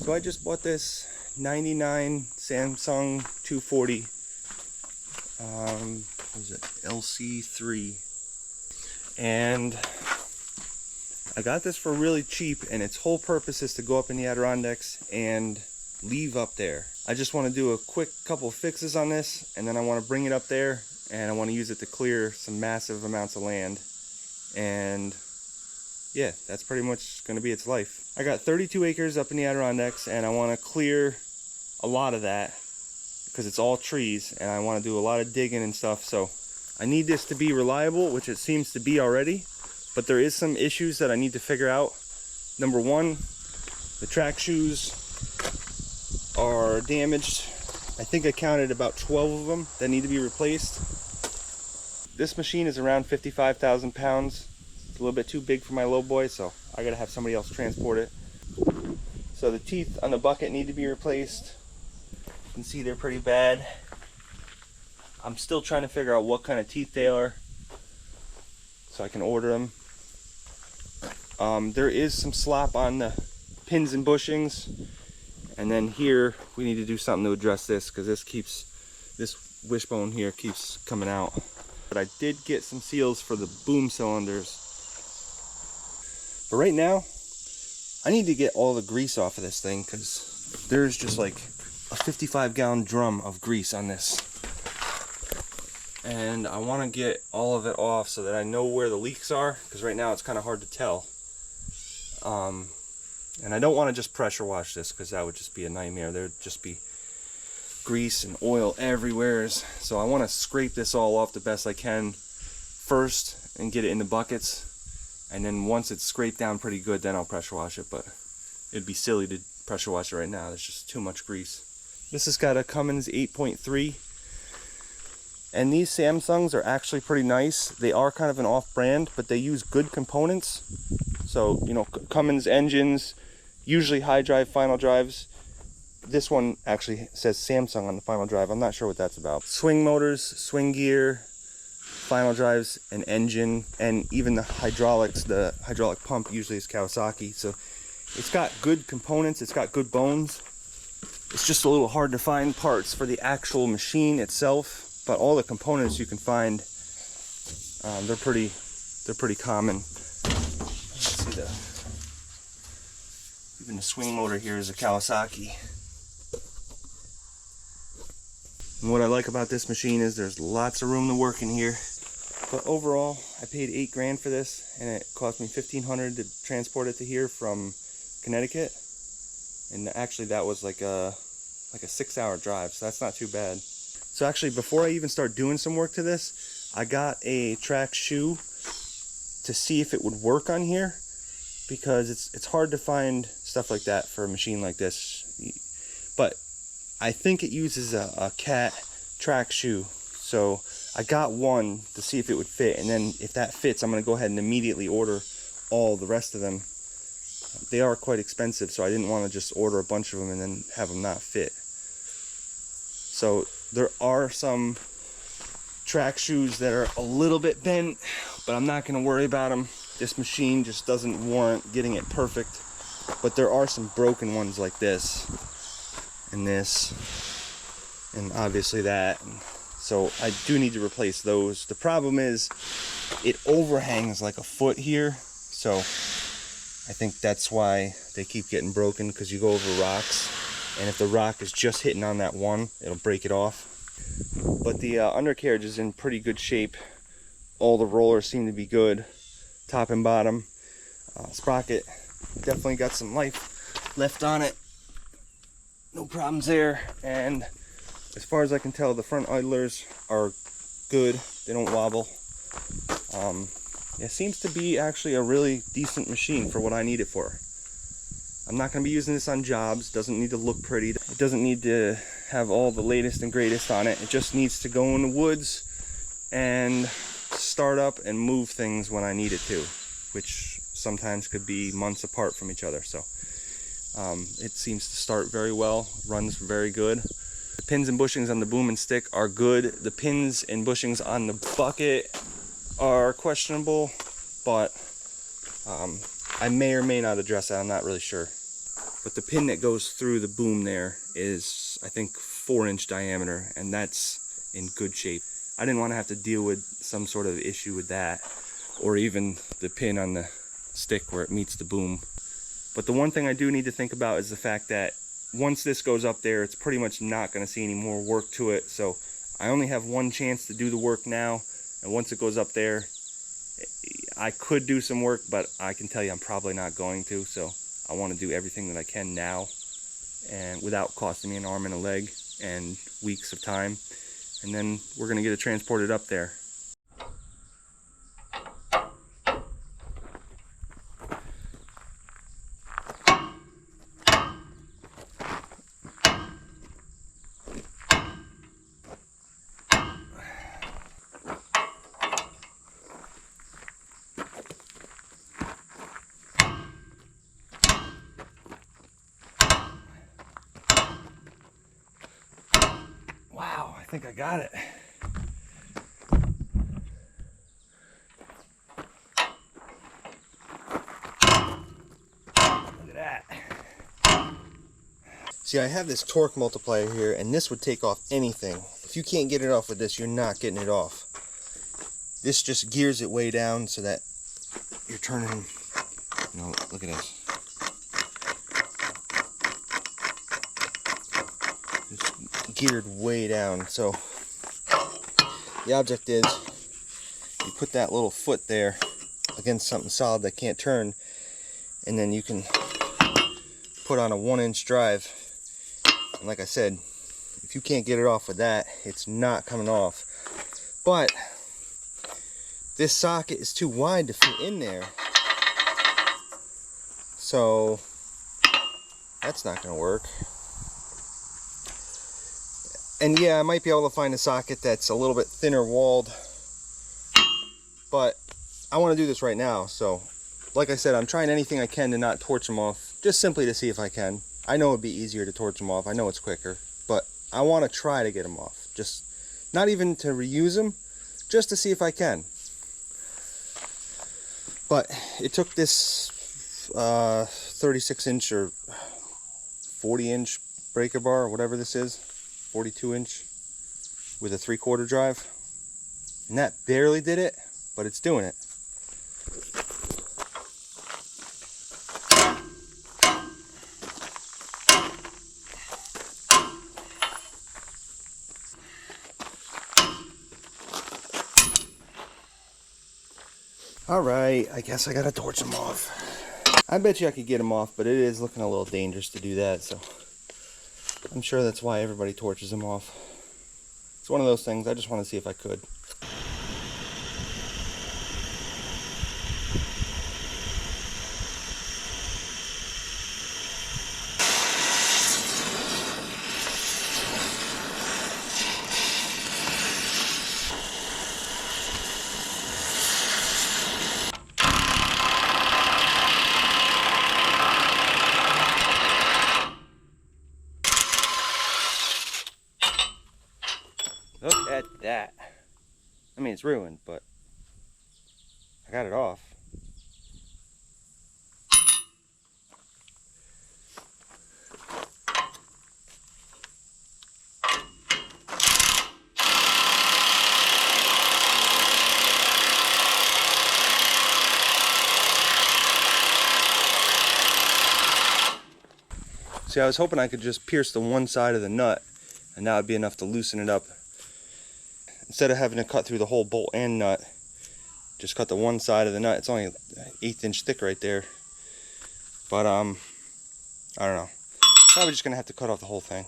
So I just bought this 99 Samsung 240, what is it, LC3, and I got this for really cheap, and its whole purpose is to go up in the Adirondacks and leave up there. I just want to do a quick couple of fixes on this, and then I want to bring it up there, and I want to use it to clear some massive amounts of land. And yeah, that's pretty much going to be its life. I got 32 acres up in the Adirondacks, and I want to clear a lot of that because it's all trees, and I want to do a lot of digging and stuff. So I need this to be reliable, which it seems to be already, but there is some issues that I need to figure out. Number one, the track shoes are damaged. I think I counted about 12 of them that need to be replaced. This machine is around 55,000 pounds. It's a little bit too big for my low boy, so I gotta have somebody else transport it. So the teeth on the bucket need to be replaced. You can see they're pretty bad. I'm still trying to figure out what kind of teeth they are so I can order them. There is some slop on the pins and bushings, and then here we need to do something to address this because this wishbone here keeps coming out. But I did get some seals for the boom cylinders. But right now, I need to get all the grease off of this thing because there's just like a 55-gallon drum of grease on this. And I want to get all of it off so that I know where the leaks are, because right now it's kind of hard to tell. And I don't want to just pressure wash this because that would just be a nightmare. There would just be grease and oil everywhere. So I want to scrape this all off the best I can first and get it in the buckets. And then once it's scraped down pretty good, then I'll pressure wash it. But it'd be silly to pressure wash it right now. There's just too much grease. This has got a Cummins 8.3. And these Samsungs are actually pretty nice. They are kind of an off-brand, but they use good components. So, you know, Cummins engines, usually high drive, final drives. This one actually says Samsung on the final drive. I'm not sure what that's about. Swing motors, swing gear, final drives, an engine, and even the hydraulics, the hydraulic pump usually is Kawasaki. So it's got good components, it's got good bones. It's just a little hard to find parts for the actual machine itself, but all the components you can find, they're pretty common. Let's see, even the swing motor here is a Kawasaki. And what I like about this machine is there's lots of room to work in here. But overall, I paid $8 grand for this, and it cost me $1,500 to transport it to here from Connecticut. And actually, that was like a 6-hour drive, so that's not too bad. So actually, before I even start doing some work to this, I got a track shoe to see if it would work on here, because it's hard to find stuff like that for a machine like this. But I think it uses a cat track shoe. So I got one to see if it would fit, and then if that fits, I'm going to go ahead and immediately order all the rest of them. They are quite expensive, so I didn't want to just order a bunch of them and then have them not fit. So there are some track shoes that are a little bit bent, but I'm not going to worry about them. This machine just doesn't warrant getting it perfect. But there are some broken ones like this, and this, and obviously that. So I do need to replace those. The problem is it overhangs like a foot here, so I think that's why they keep getting broken, because you go over rocks, and if the rock is just hitting on that one, it'll break it off. But the undercarriage is in pretty good shape. All the rollers seem to be good, top and bottom. Sprocket definitely got some life left on it. No problems there. And as far as I can tell, the front idlers are good. They don't wobble. It seems to be actually a really decent machine for what I need it for. I'm not going to be using this on jobs. It doesn't need to look pretty. It doesn't need to have all the latest and greatest on it. It just needs to go in the woods and start up and move things when I need it to, which sometimes could be months apart from each other. So it seems to start very well, runs very good. The pins and bushings on the boom and stick are good. The pins and bushings on the bucket are questionable, but I may or may not address that. I'm not really sure. but the pin that goes through the boom there is, I think, 4-inch diameter, and that's in good shape. I didn't want to have to deal with some sort of issue with that, or even the pin on the stick where it meets the boom. But the one thing I do need to think about is the fact that once this goes up there, it's pretty much not going to see any more work to it. So I only have one chance to do the work now, and once it goes up there, I could do some work, but I can tell you I'm probably not going to. So I want to do everything that I can now, and without costing me an arm and a leg and weeks of time. And then we're going to get it transported up there. Wow, I think I got it. Look at that. See, I have this torque multiplier here, and this would take off anything. If you can't get it off with this, you're not getting it off. This just gears it way down so that you're turning, you know, look at this. It's geared way down. So the object is, you put that little foot there against something solid that can't turn, and then you can put on a 1-inch drive. And like I said, if you can't get it off with that, it's not coming off. But this socket is too wide to fit in there, so that's not going to work. And yeah, I might be able to find a socket that's a little bit thinner walled, but I want to do this right now. So like I said, I'm trying anything I can to not torch them off, just simply to see if I can. I know it'd be easier to torch them off, I know it's quicker, but I want to try to get them off. Just not even to reuse them, just to see if I can. But it took this 36-inch or 40-inch breaker bar, or whatever this is, 42-inch with a 3/4 drive, and that barely did it, but it's doing it. Alright, I guess I gotta torch them off. I bet you I could get them off, but it is looking a little dangerous to do that, so I'm sure that's why everybody torches them off. It's one of those things, I just want to see if I could. Look at that. I mean, it's ruined, but I got it off. See, I was hoping I could just pierce the one side of the nut, and that would be enough to loosen it up. Instead of having to cut through the whole bolt and nut, just cut the one side of the nut. It's only 1/8 inch thick right there. But I don't know. Probably just gonna have to cut off the whole thing.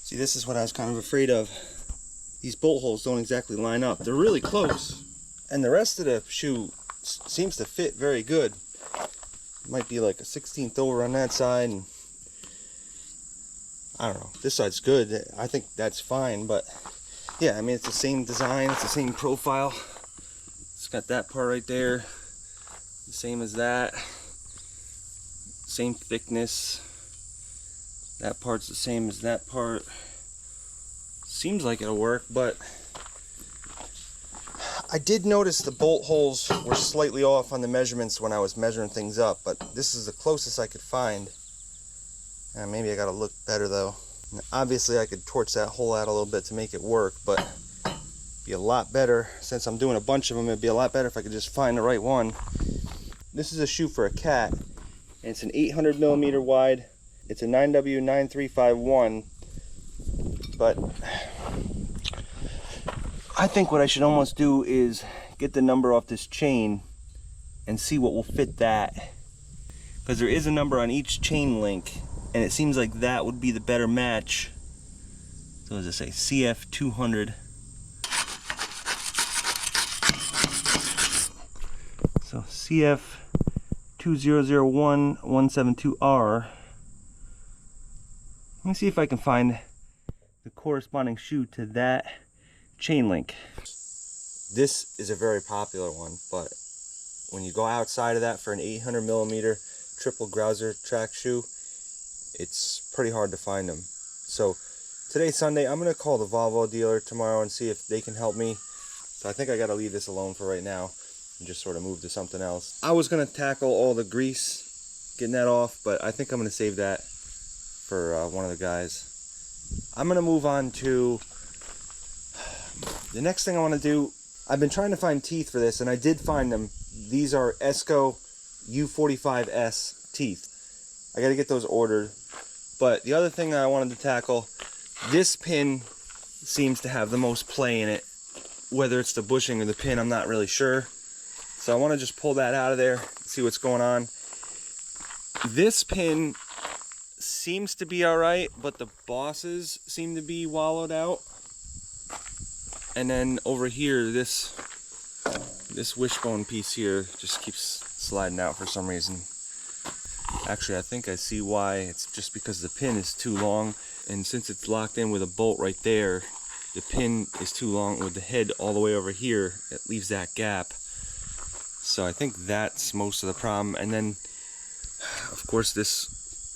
See, this is what I was kind of afraid of. These bolt holes don't exactly line up. They're really close. And the rest of the shoe seems to fit very good. Might be like a 16th over on that side. And I don't know. This side's good. I think that's fine. But yeah, I mean, it's the same design. It's the same profile. It's got that part right there. The same as that. Same thickness. That part's the same as that part. Seems like it'll work, but I did notice the bolt holes were slightly off on the measurements when I was measuring things up, but this is the closest I could find. Maybe I gotta look better though. And obviously I could torch that hole out a little bit to make it work, but it'd be a lot better, since I'm doing a bunch of them, it'd be a lot better if I could just find the right one. This is a shoe for a cat, and it's an 800 millimeter wide. It's a 9W9351, but I think what I should almost do is get the number off this chain and see what will fit that, because there is a number on each chain link, and it seems like that would be the better match. So what does it say? CF200. So CF2001172R. Let me see if I can find the corresponding shoe to that chain link. This is a very popular one, but when you go outside of that for an 800 millimeter triple grouser track shoe, it's pretty hard to find them. So today's Sunday. I'm gonna call the Volvo dealer tomorrow and see if they can help me. So I think I gotta leave this alone for right now and just sort of move to something else. I was gonna tackle all the grease, getting that off, but I think I'm gonna save that for one of the guys. I'm gonna move on to the next thing I want to do. I've been trying to find teeth for this, and I did find them. These are Esco U45S teeth. I got to get those ordered. But the other thing I wanted to tackle, this pin seems to have the most play in it. Whether it's the bushing or the pin, I'm not really sure. So I want to just pull that out of there, see what's going on. This pin seems to be alright, but the bosses seem to be wallowed out. And then over here, this wishbone piece here just keeps sliding out for some reason. Actually, I think I see why. It's just because the pin is too long, and since it's locked in with a bolt right there, the pin is too long with the head all the way over here. It leaves that gap. So I think that's most of the problem. And then, of course, this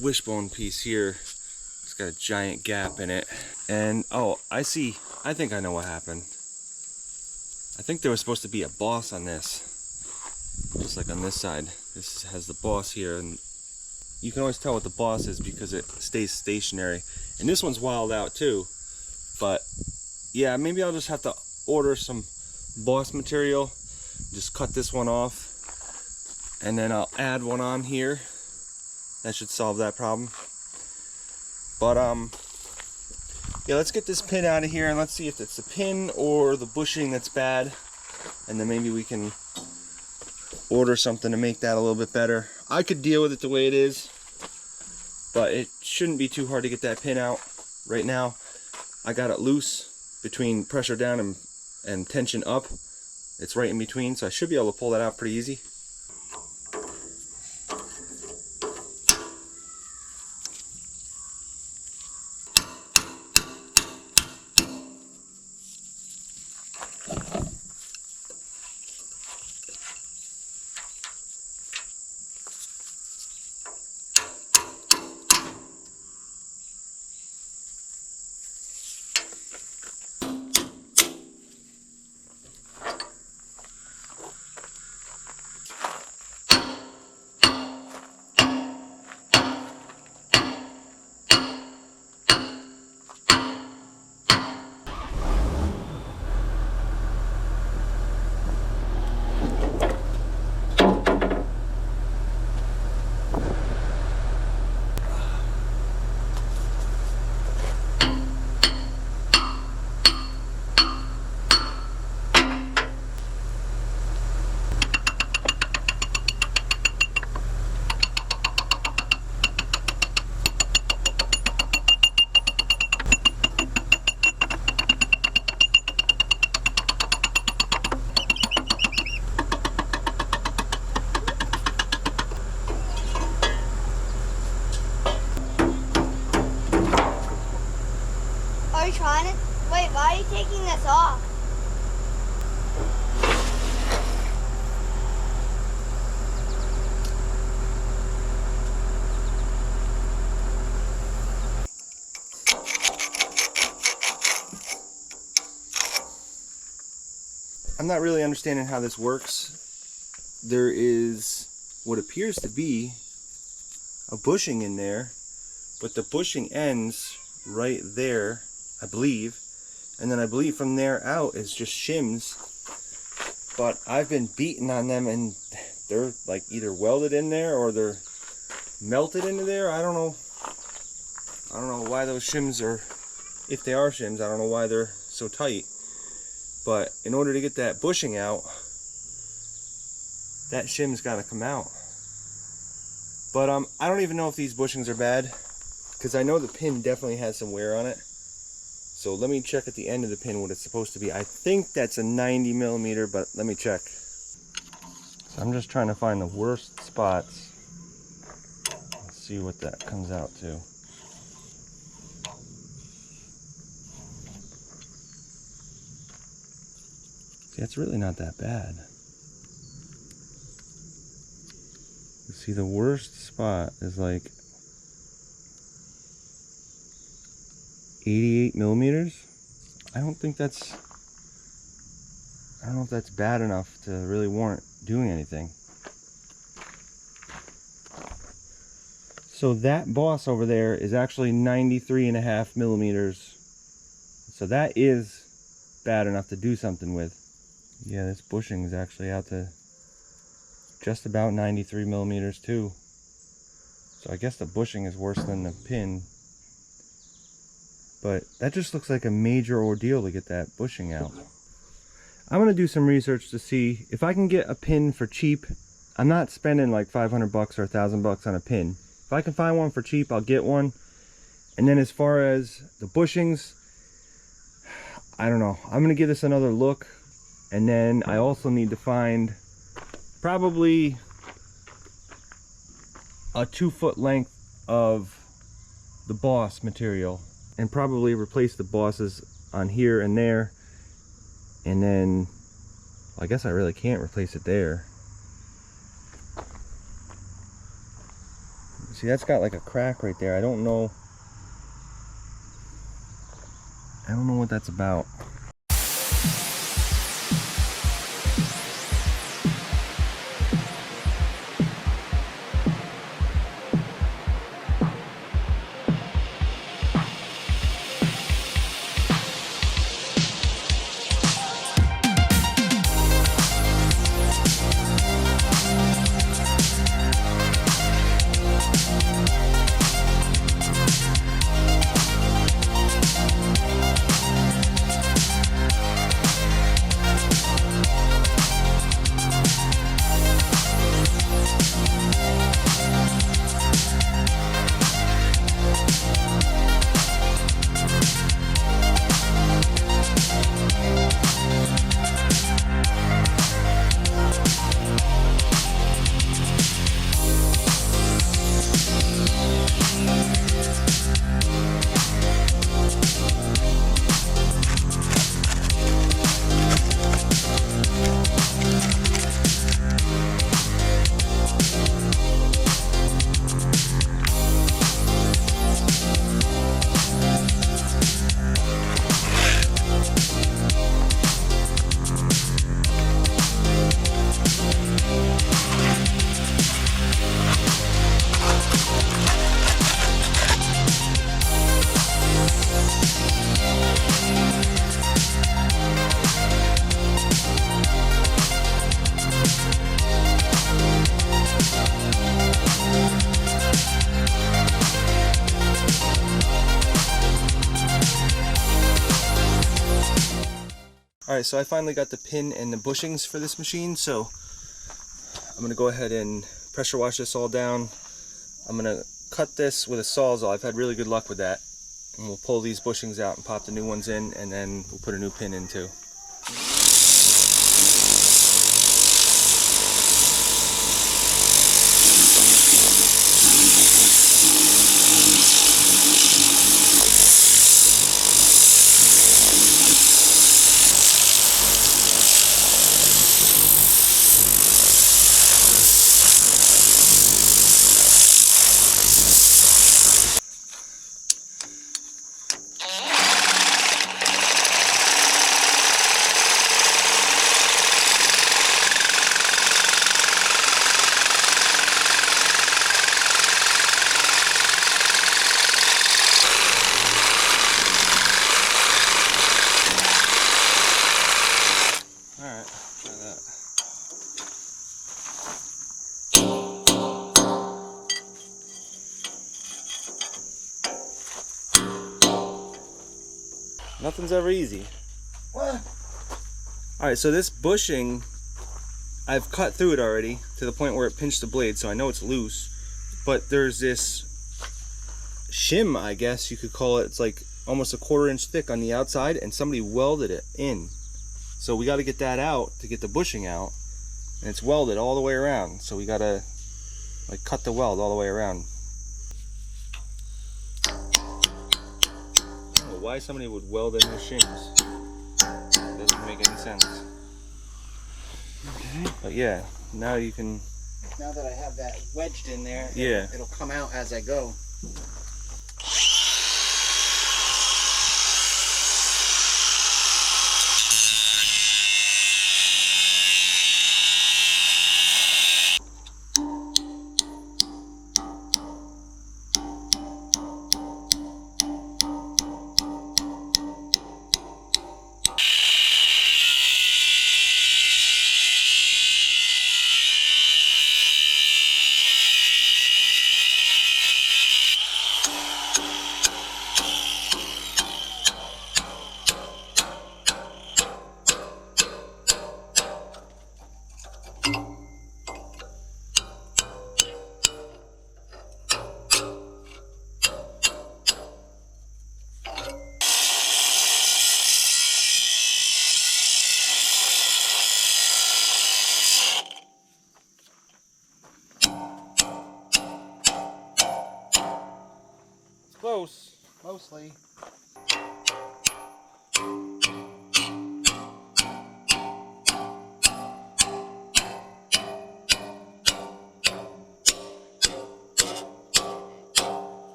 wishbone piece here, it's got a giant gap in it. And oh, I see. I think I know what happened. I think there was supposed to be a boss on this, just like on this side. This has the boss here, and you can always tell what the boss is because it stays stationary. And this one's wilded out too. But yeah, maybe I'll just have to order some boss material, just cut this one off, and then I'll add one on here. That should solve that problem. But yeah, let's get this pin out of here and let's see if it's the pin or the bushing that's bad, and then maybe we can order something to make that a little bit better. I could deal with it the way it is, but it shouldn't be too hard to get that pin out. Right now I got it loose between pressure down and tension up. It's right in between, so I should be able to pull that out pretty easy. this off. I'm not really understanding how this works. There is what appears to be a bushing in there, but the bushing ends right there, I believe, and then I believe from there out is just shims. But I've been beating on them and they're like either welded in there or they're melted into there. I don't know why those shims are, if they are shims, I don't know why they're so tight. But in order to get that bushing out, that shim's got to come out. But I don't even know if these bushings are bad, because I know the pin definitely has some wear on it. So let me check at the end of the pin what it's supposed to be. I think that's a 90 millimeter, but let me check. So I'm just trying to find the worst spots. Let's see what that comes out to. See, it's really not that bad. You see, the worst spot is like 88 millimeters. I don't know if that's bad enough to really warrant doing anything. So that boss over there is actually 93.5 millimeters. So that is bad enough to do something with. Yeah, this bushing is actually out to just about 93 millimeters too. So I guess the bushing is worse than the pin. But that just looks like a major ordeal to get that bushing out. I'm going to do some research to see if I can get a pin for cheap. I'm not spending like 500 bucks or 1,000 bucks on a pin. If I can find one for cheap, I'll get one. And then as far as the bushings, I don't know. I'm going to give this another look. And then I also need to find probably a 2-foot length of the boss material and probably replace the bosses on here and there. And then, well, I guess I really can't replace it there. See, that's got like a crack right there. I don't know what that's about. Alright, so I finally got the pin and the bushings for this machine, so I'm going to go ahead and pressure wash this all down. I'm going to cut this with a Sawzall. I've had really good luck with that. And we'll pull these bushings out and pop the new ones in, and then we'll put a new pin in too. Nothing's ever easy. What? Alright, so this bushing, I've cut through it already to the point where it pinched the blade, so I know it's loose. But there's this shim, I guess you could call it. It's like almost a 1/4 inch thick on the outside, and somebody welded it in. So we got to get that out to get the bushing out, and it's welded all the way around. So we got to like cut the weld all the way around. I don't know why somebody would weld in those shims. It doesn't make any sense. Okay. But yeah, now you can. Now that I have that wedged in there, Yeah, it'll come out as I go. close. Mostly.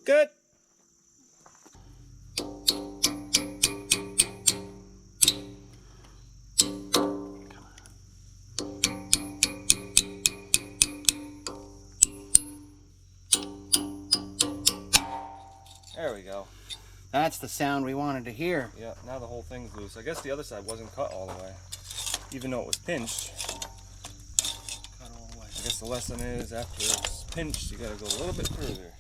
Good. There we go. That's the sound we wanted to hear. Yeah, now the whole thing's loose. I guess the other side wasn't cut all the way, even though it was pinched. Cut all the way. I guess the lesson is after it's pinched, you gotta go a little bit further.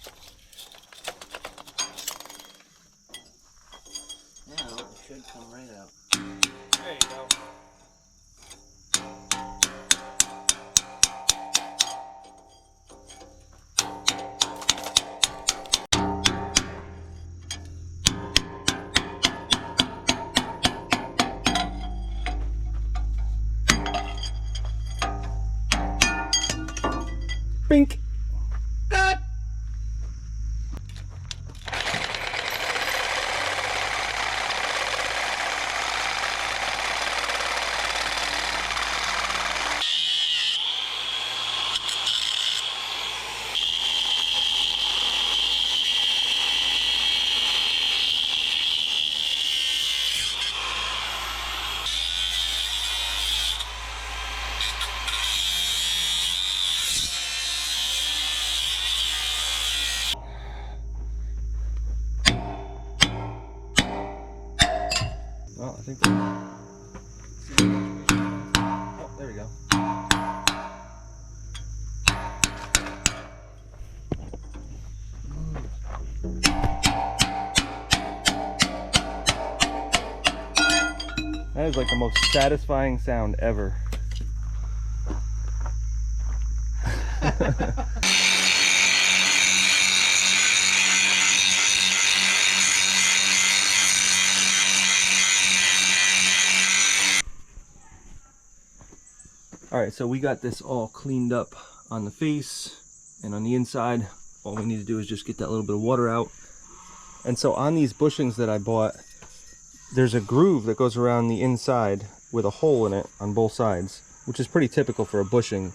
Now it should come right out. There you go. Bink. Cut! Well, I think that... Oh, there we go. That is like the most satisfying sound ever. Alright, so we got this all cleaned up on the face and on the inside. All we need to do is just get that little bit of water out. And so on these bushings that I bought, there's a groove that goes around the inside with a hole in it on both sides, which is pretty typical for a bushing,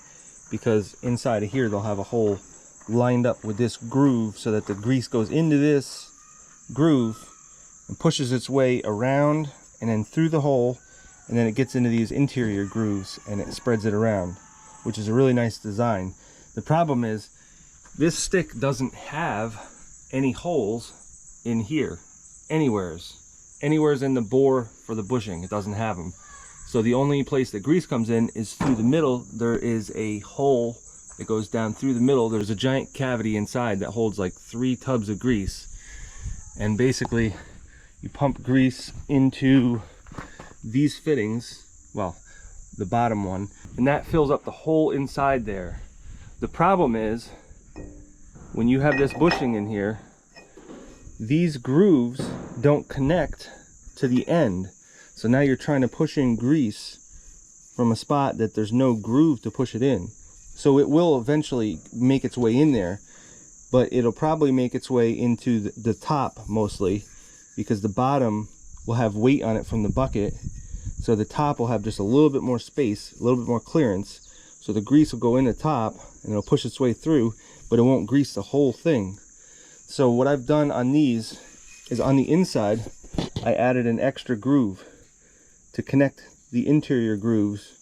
because inside of here they'll have a hole lined up with this groove so that the grease goes into this groove and pushes its way around and then through the hole, and then it gets into these interior grooves and it spreads it around, which is a really nice design. The problem is this stick doesn't have any holes in here anywheres in the bore for the bushing. It doesn't have them. So the only place that grease comes in is through the middle. There is a hole that goes down through the middle. There's a giant cavity inside that holds like 3 tubs of grease. And basically you pump grease into these fittings, well, the bottom one, and that fills up the whole inside there. The problem is when you have this bushing in here, these grooves don't connect to the end. So now you're trying to push in grease from a spot that there's no groove to push it in. So it will eventually make its way in there, but it'll probably make its way into the top mostly, because the bottom will have weight on it from the bucket. So the top will have just a little bit more space, a little bit more clearance. So the grease will go in the top and it'll push its way through, but it won't grease the whole thing. So what I've done on these is on the inside, I added an extra groove to connect the interior grooves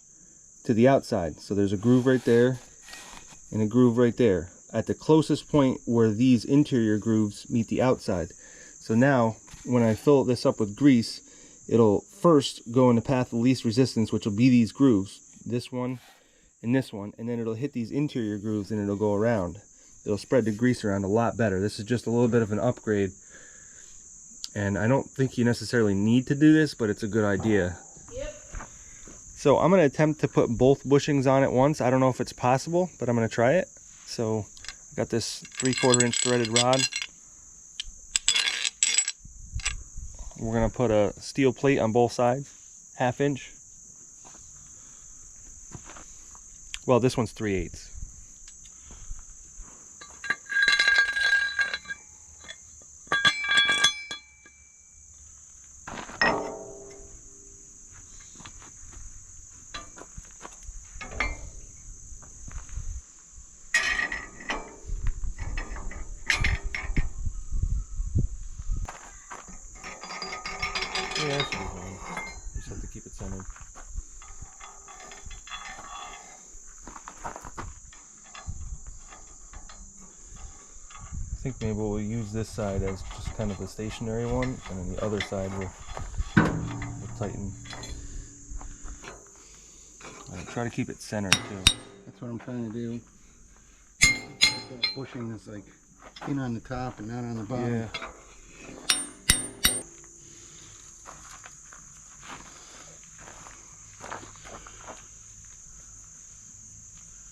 to the outside. So there's a groove right there and a groove right there at the closest point where these interior grooves meet the outside. So now when I fill this up with grease, it'll first go in the path of least resistance, which will be these grooves, this one and this one, and then it'll hit these interior grooves and it'll go around. It'll spread the grease around a lot better. This is just a little bit of an upgrade, and I don't think you necessarily need to do this, but it's a good idea. So I'm going to attempt to put both bushings on at once. I don't know if it's possible, but I'm going to try it. So I got this 3/4 inch threaded rod. We're going to put a steel plate on both sides, 1/2 inch. Well, this one's 3/8. Yeah, that should be fine. Just have to keep it centered. I think maybe we'll use this side as just kind of a stationary one, and then the other side we'll tighten. Right, try to keep it centered too. That's what I'm trying to do. That bushing is like in on the top and not on the bottom. Yeah.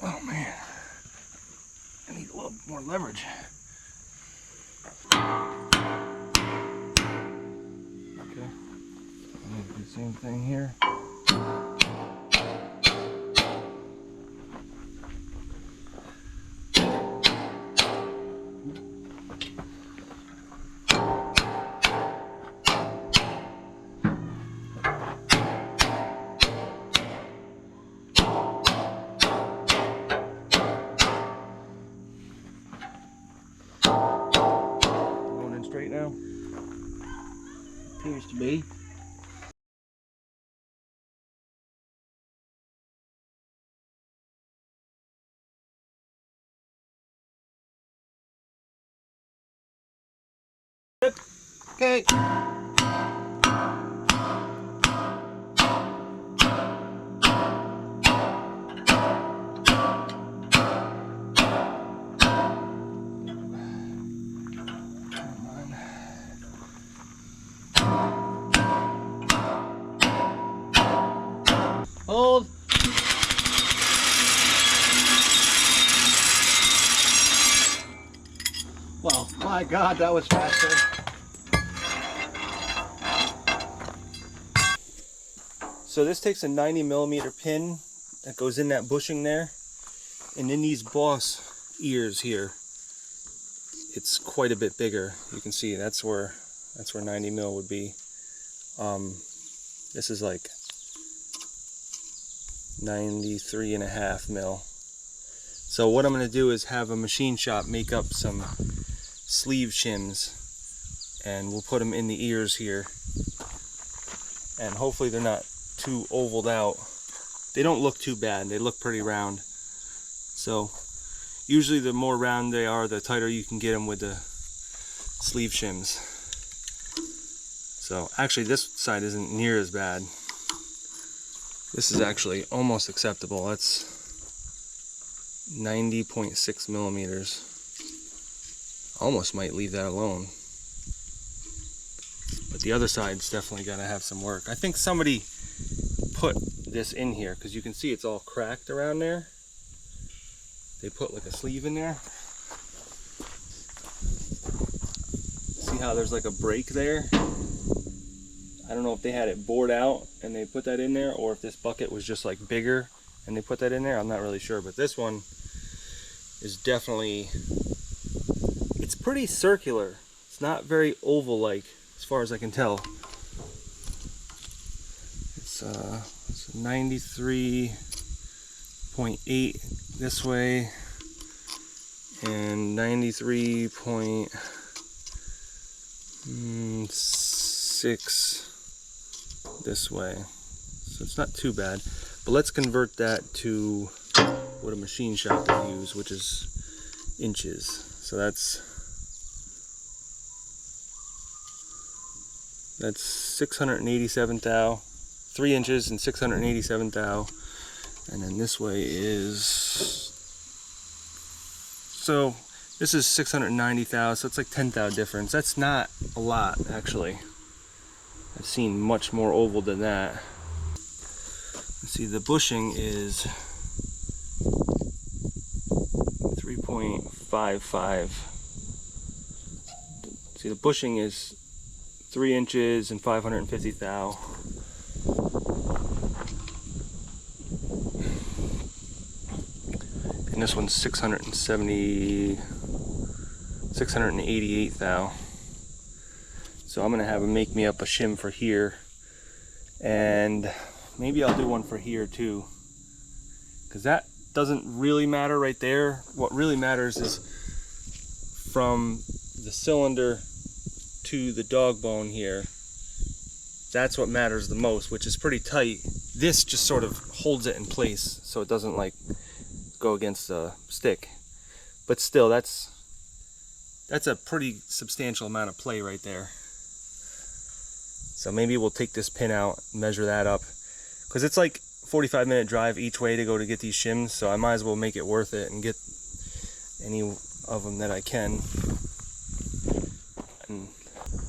Oh man, I need a little more leverage. Okay, I'm gonna do the same thing here. Straight now? Appears to be. Okay. Hold. Well, my God, that was faster. So this takes a 90mm pin that goes in that bushing there, and in these boss ears here, it's quite a bit bigger. You can see that's where 90mm would be. This is like 93.5 mil. So what I'm going to do is have a machine shop make up some sleeve shims, and we'll put them in the ears here, and hopefully they're not too ovaled out. They don't look too bad, they look pretty round. So usually the more round they are, the tighter you can get them with the sleeve shims. So actually this side isn't near as bad. This is actually almost acceptable. That's 90.6 millimeters. Almost might leave that alone. But the other side's definitely gonna have some work. I think somebody put this in here because you can see it's all cracked around there. They put like a sleeve in there. See how there's like a break there? I don't know if they had it bored out and they put that in there, or if this bucket was just like bigger and they put that in there. I'm not really sure, but this one is definitely, it's pretty circular. It's not very oval-like as far as I can tell. It's 93.8 this way and 93.6 this way. So it's not too bad. But let's convert that to what a machine shop would use, which is inches. So that's 687 thou, 3 inches and 687 thou. And then this way is, so this is 690 thou, so it's like 10 thou difference. That's not a lot, actually. I've seen much more oval than that. Let's see, the bushing is 3.55. See, the bushing is 3 inches and 550 thou. And this one's 688 thou. So I'm gonna have him make me up a shim for here, and maybe I'll do one for here too, because that doesn't really matter right there. What really matters is from the cylinder to the dog bone here. That's what matters the most, which is pretty tight. This just sort of holds it in place so it doesn't like go against the stick. But still, that's a pretty substantial amount of play right there. So maybe we'll take this pin out, measure that up, because it's like 45-minute drive each way to go to get these shims, so I might as well make it worth it and get any of them that I can. And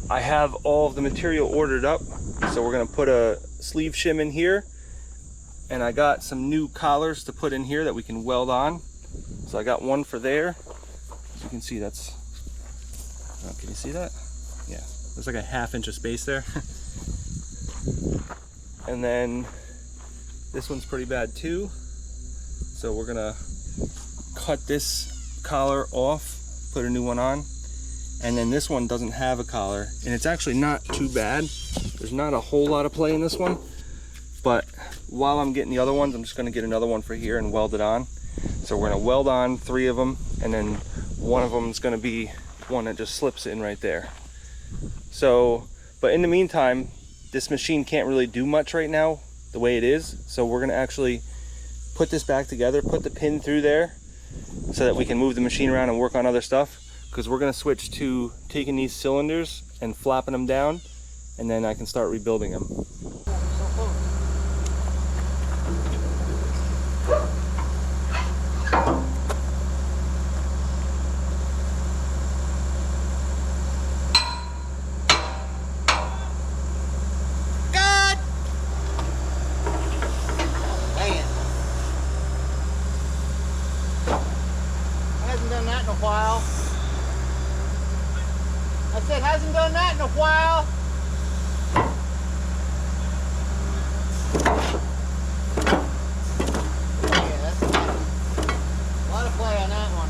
I have all of the material ordered up, so we're gonna put a sleeve shim in here, and I got some new collars to put in here that we can weld on. So I got one for there. As you can see, that's, can you see that? Yeah, there's like a ½ inch of space there. And then this one's pretty bad too. So we're gonna cut this collar off, put a new one on. And then this one doesn't have a collar, and it's actually not too bad. There's not a whole lot of play in this one, but while I'm getting the other ones, I'm just gonna get another one for here and weld it on. So we're gonna weld on 3 of them, and then one of them is gonna be one that just slips in right there. So, but in the meantime, this machine can't really do much right now the way it is. So we're gonna actually put this back together, put the pin through there so that we can move the machine around and work on other stuff. Because we're gonna switch to taking these cylinders and flapping them down, and then I can start rebuilding them. I said, hasn't done that in a while. Yeah, that's a lot of play on that one.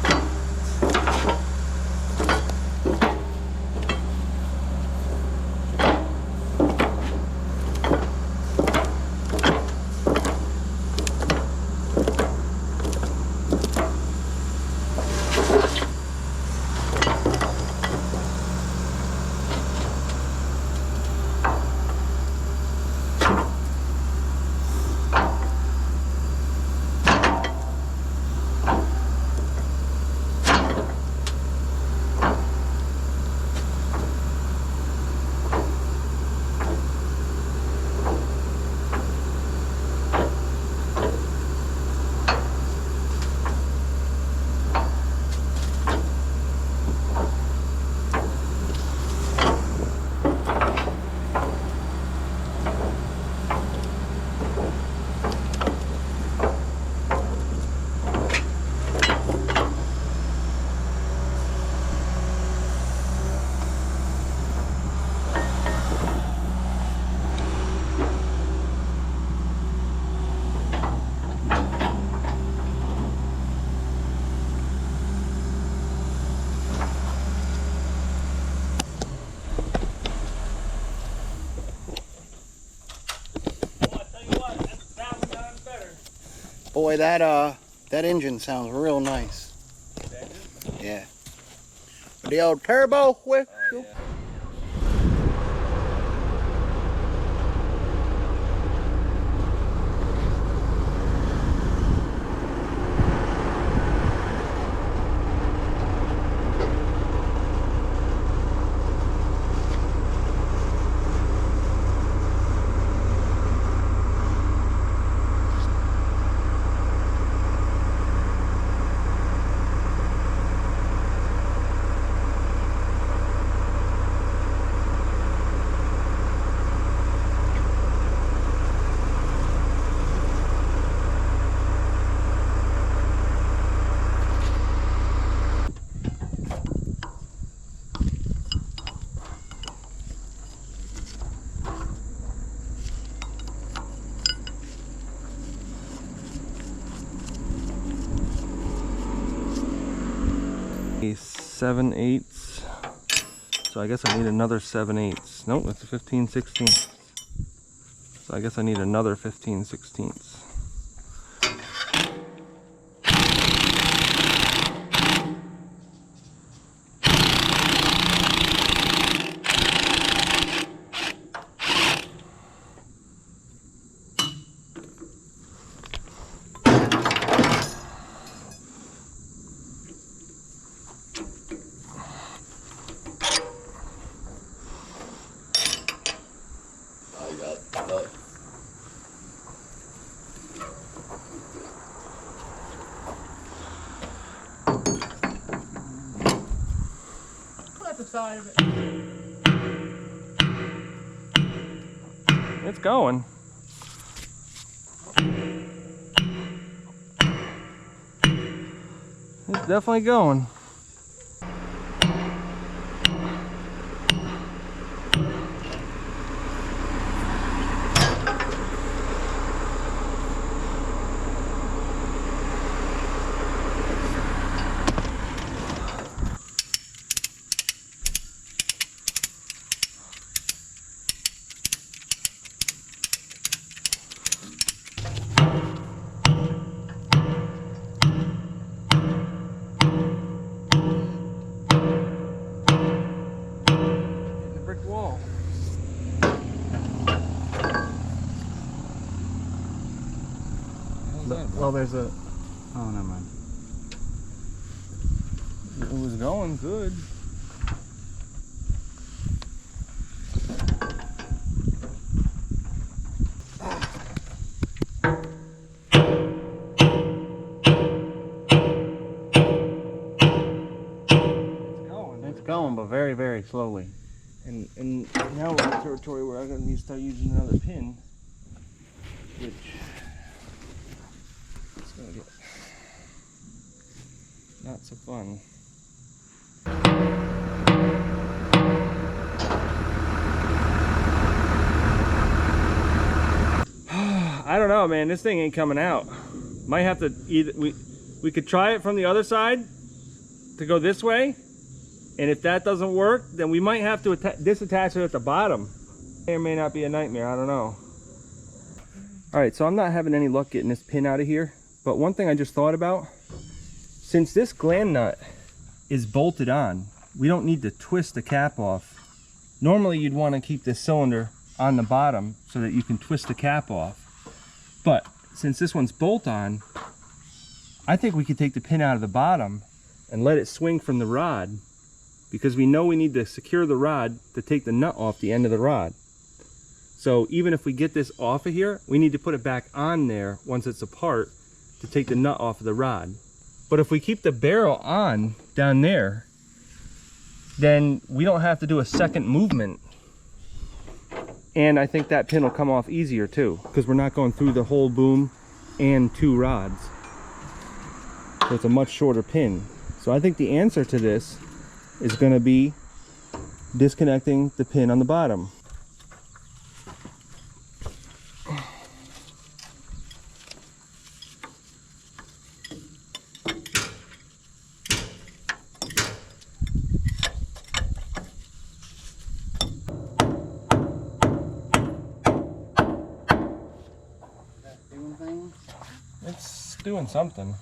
Boy, that engine sounds real nice. Yeah. The old turbo whistle. A 7/8. So I guess I need another 7/8. Nope, that's a 15/16. So I guess I need another 15/16. Side of it. It's going. It's definitely going. Wall. Well, there's a... Oh, never mind. It was going good. It's going, but very, very slowly. And now we're in territory where I'm going to need to start using another pin, which is going to get not so fun. I don't know, man. This thing ain't coming out. Might have to either we could try it from the other side to go this way. And if that doesn't work, then we might have to disattach it at the bottom. May or may not be a nightmare, I don't know. All right, so I'm not having any luck getting this pin out of here. But one thing I just thought about, since this gland nut is bolted on, we don't need to twist the cap off. Normally you'd want to keep this cylinder on the bottom so that you can twist the cap off. But since this one's bolt on, I think we could take the pin out of the bottom and let it swing from the rod, because we know we need to secure the rod to take the nut off the end of the rod. So even if we get this off of here, we need to put it back on there once it's apart to take the nut off of the rod. But if we keep the barrel on down there, then we don't have to do a second movement. And I think that pin will come off easier too, because we're not going through the whole boom and two rods. So it's a much shorter pin. So I think the answer to this is going to be disconnecting the pin on the bottom. doing something.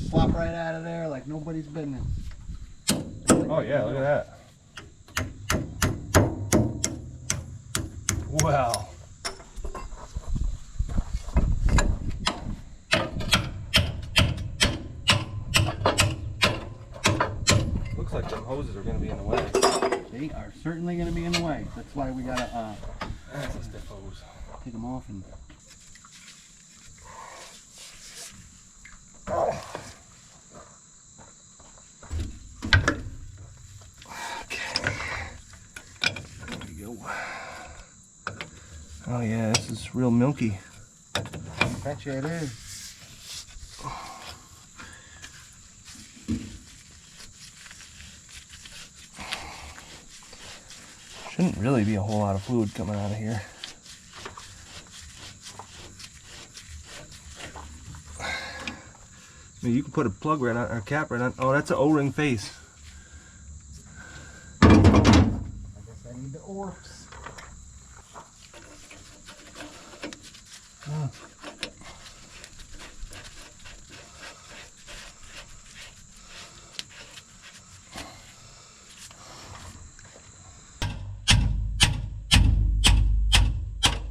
Slop right out of there like nobody's business. Oh yeah, look at that. Wow. Looks like them hoses are going to be in the way. They are certainly going to be in the way. That's why we got to That's a stiff hose. Take them off and... Oh yeah, this is real milky. I bet you it is. Shouldn't really be a whole lot of fluid coming out of here. I mean, you can put a plug right on, or a cap right on. Oh, that's an O-ring face. I guess I need the orcs.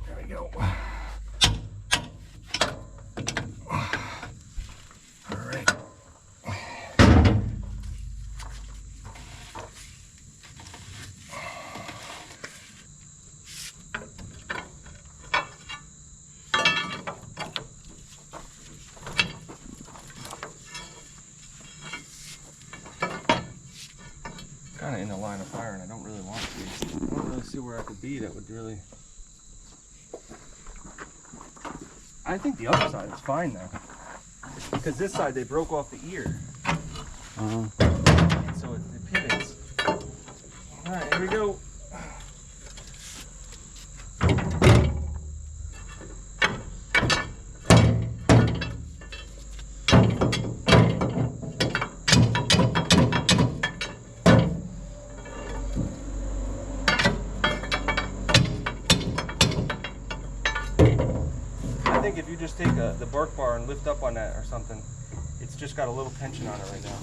There we go. All right. Kind of in the line of fire, and I don't really want to. I don't really see where I could be that would really. I think the other side is fine now, because this side they broke off the ear, so it pivots. All right, here we go. I think if you just take the bark bar and lift up on that or something, it's just got a little tension on it right now.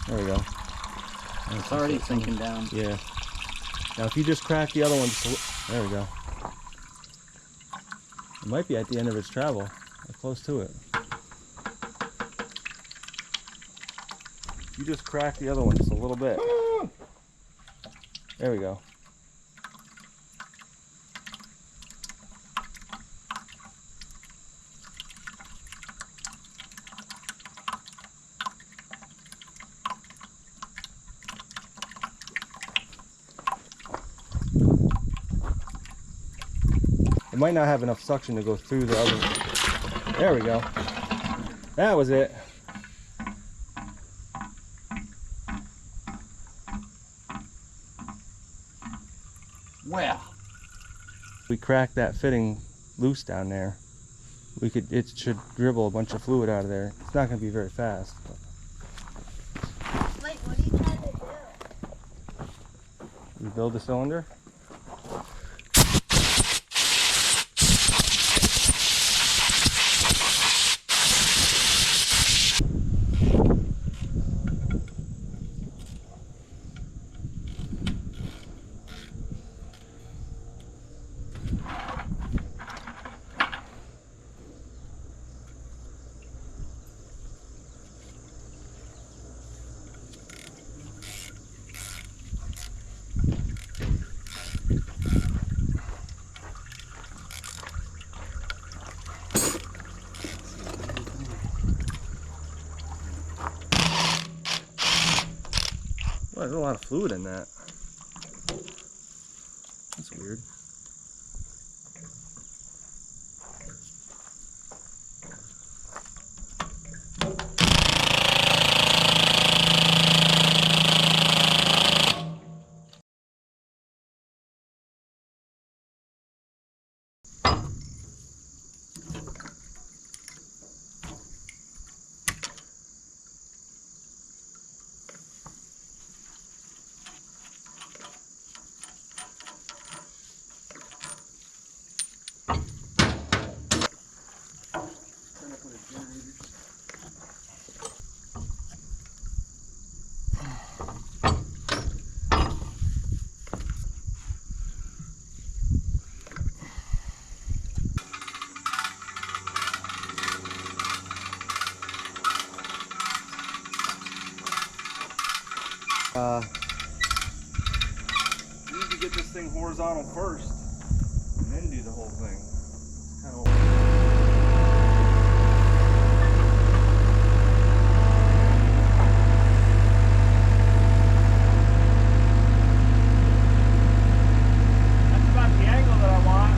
There we go. It's already sinking down. Yeah. Now if you just crack the other one, there we go. It might be at the end of its travel, or close to it. You just crack the other one just a little bit. There we go. It might not have enough suction to go through the other. There we go. That was it. Well, We cracked that fitting loose down there. It should dribble a bunch of fluid out of there. It's not going to be very fast. But. Wait, what are you trying to do? Rebuild the cylinder. there's a lot of fluid in that. That's weird. You need to get this thing horizontal first, and then do the whole thing. It's kind of That's about the angle that I want.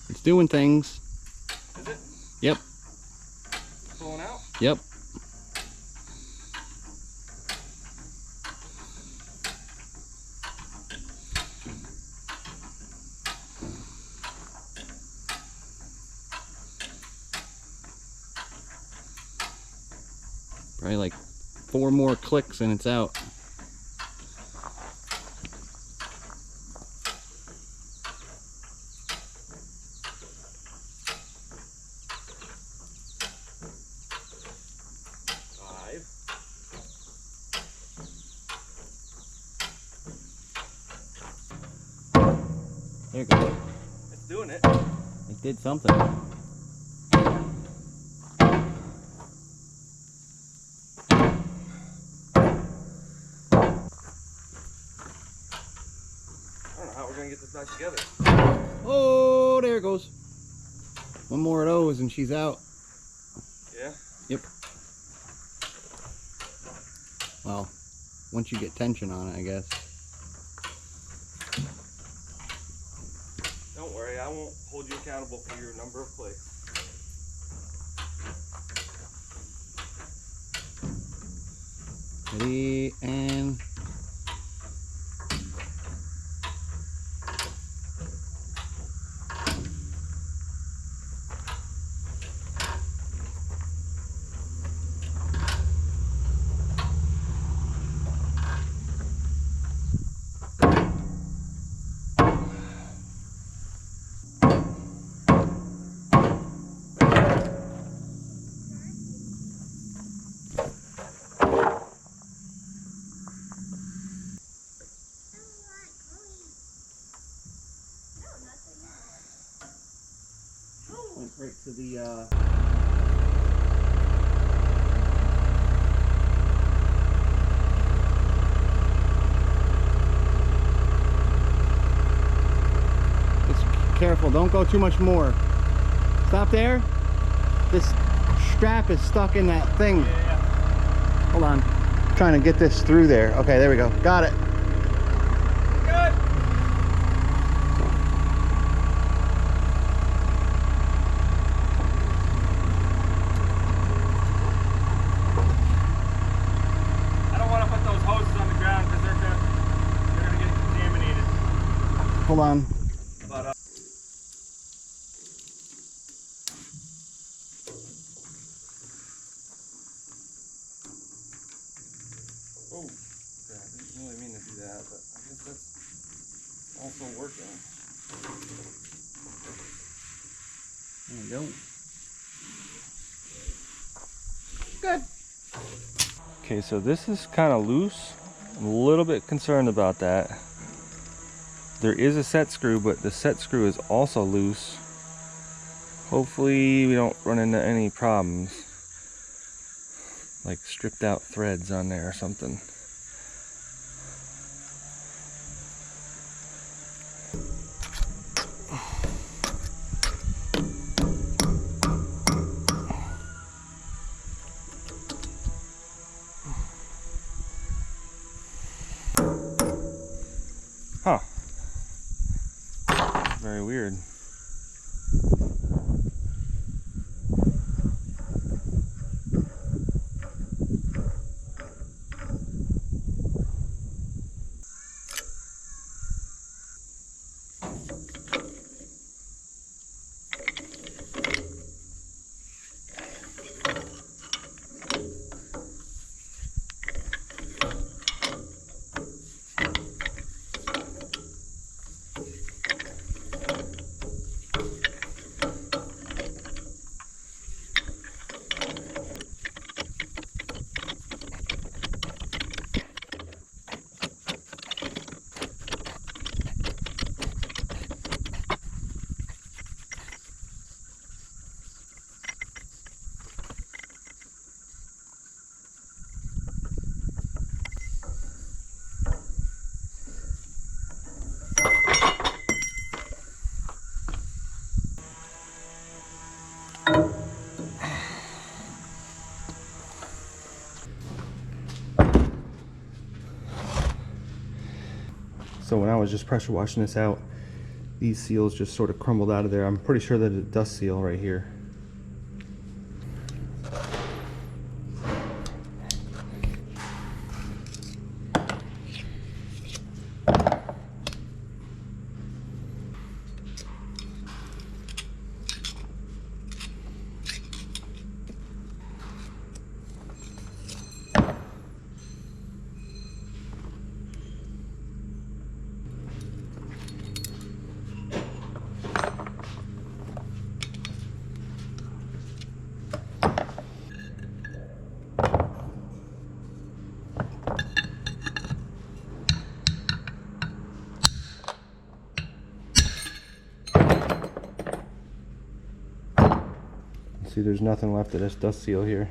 It's doing things. Is it? Yep. Pulling out? Yep. Probably like 4 more clicks and it's out. There you go. It's doing it. It did something. I don't know how we're gonna get this back together. Oh, there it goes. One more of those and she's out. Yeah? Yep. Well, once you get tension on it, I guess. Don't worry, I won't hold you accountable for your number of clicks. Ready, and went right to the just careful, don't go too much more. Stop there. This strap is stuck in that thing. Yeah. Hold on. Trying to get this through there. Okay, there we go. Got it. Good. I don't want to put those hoses on the ground because they're gonna get contaminated. Hold on. But oh, okay, I didn't really mean to do that, but I guess that's also working. There we go. Good. Okay, so this is kind of loose. I'm a little bit concerned about that. There is a set screw, but the set screw is also loose. Hopefully we don't run into any problems, like stripped out threads on there or something. Huh. Very weird. So when I was just pressure washing this out, these seals just sort of crumbled out of there. I'm pretty sure that it's a dust seal right here. See, there's nothing left of this dust seal here.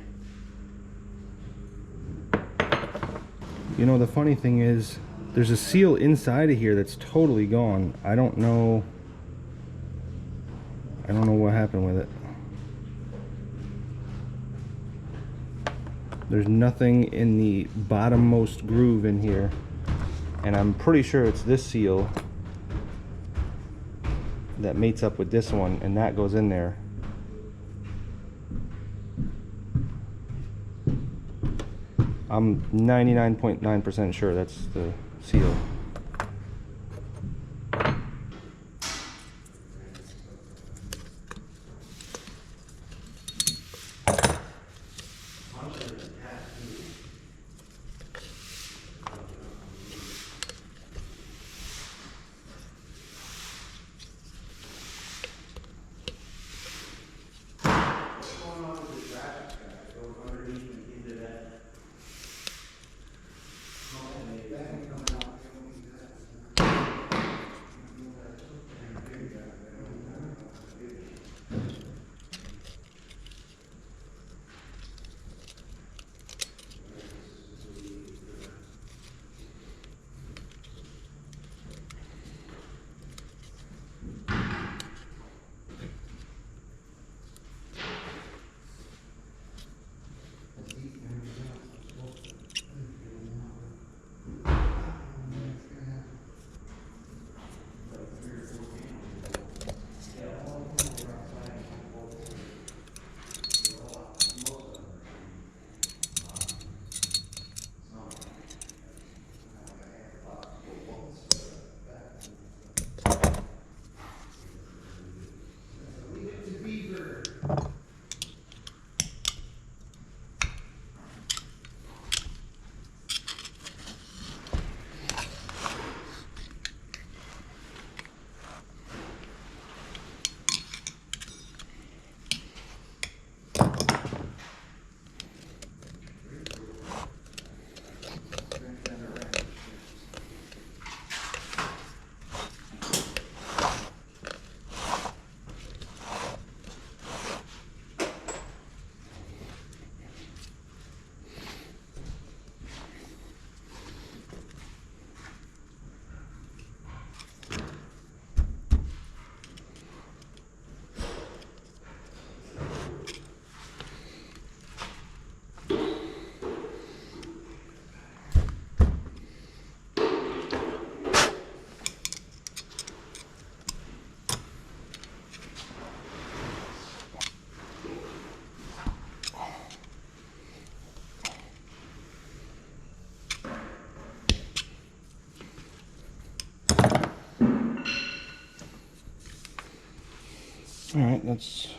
You know, the funny thing is, there's a seal inside of here that's totally gone. I don't know what happened with it. There's nothing in the bottommost groove in here, and I'm pretty sure it's this seal that mates up with this one, and that goes in there. I'm 99.9% sure that's the seal. All right, that's.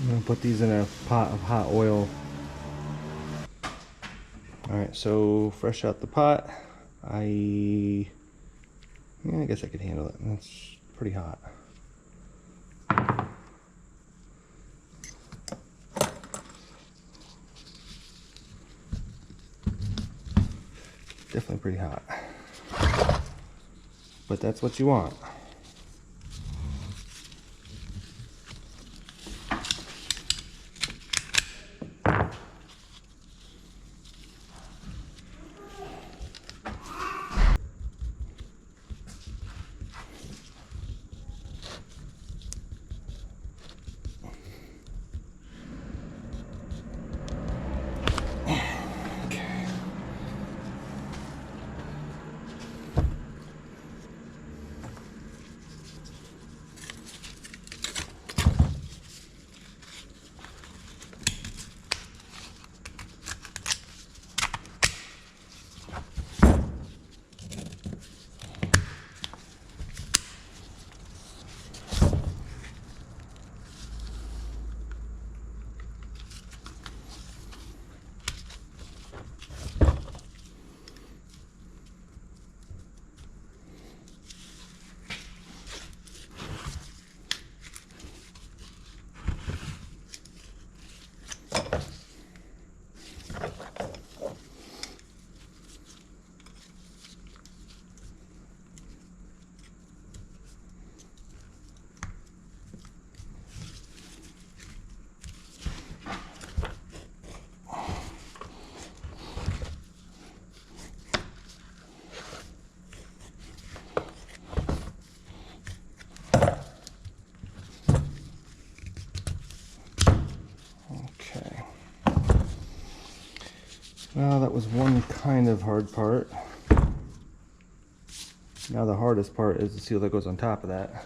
I'm gonna put these in a pot of hot oil. Alright, so fresh out the pot. I guess I could handle it. That's pretty hot. Definitely pretty hot. But that's what you want. Well, that was one kind of hard part. Now the hardest part is the seal that goes on top of that.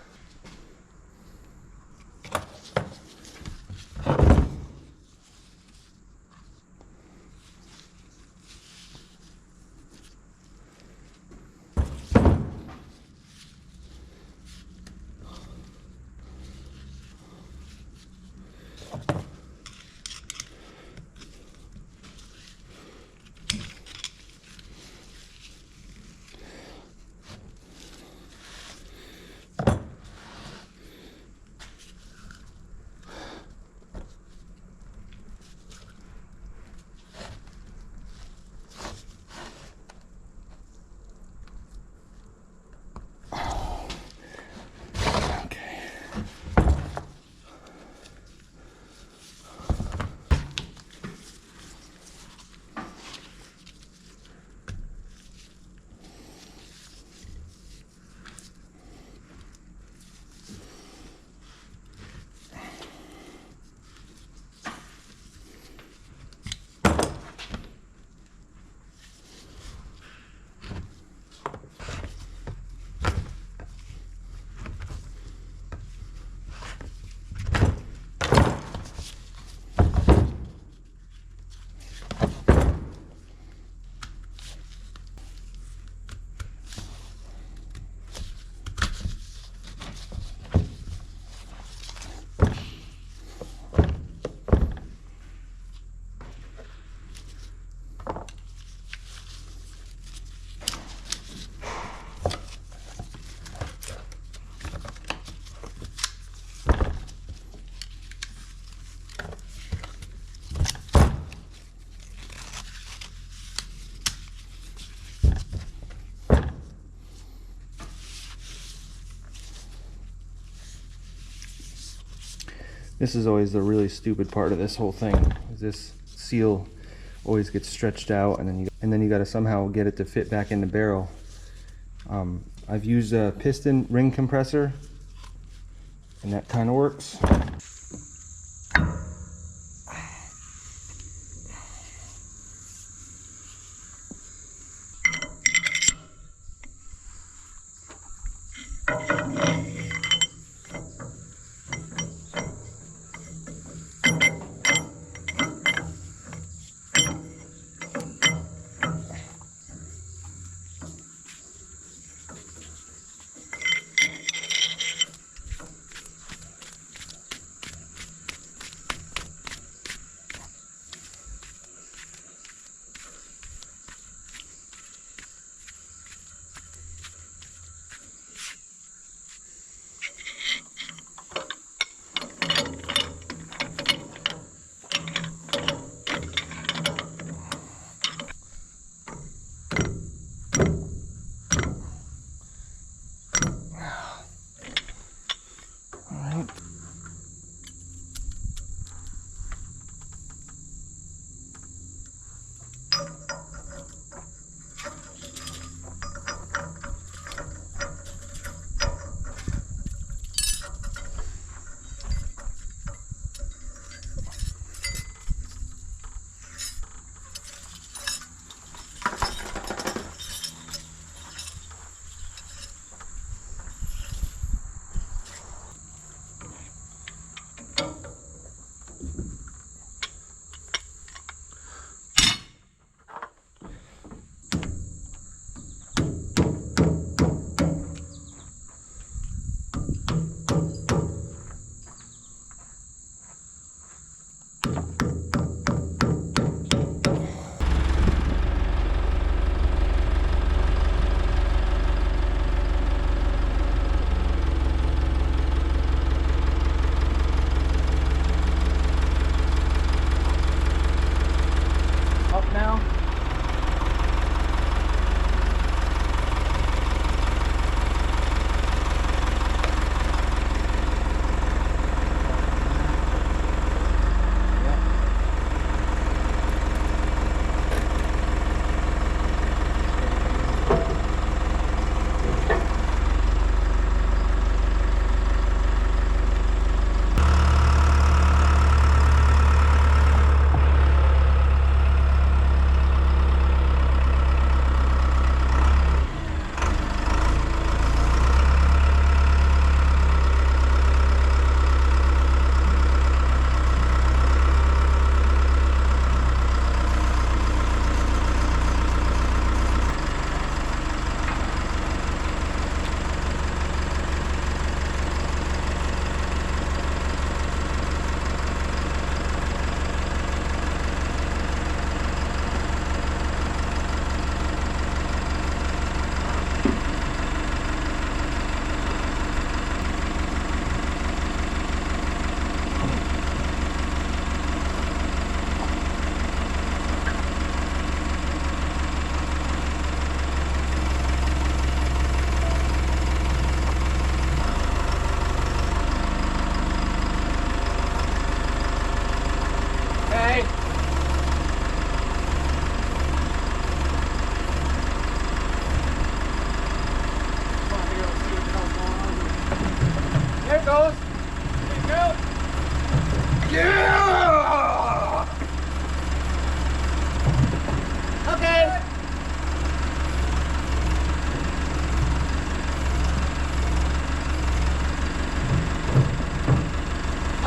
This is always the really stupid part of this whole thing. This seal always gets stretched out, and then you got to somehow get it to fit back in the barrel. I've used a piston ring compressor, and that kind of works.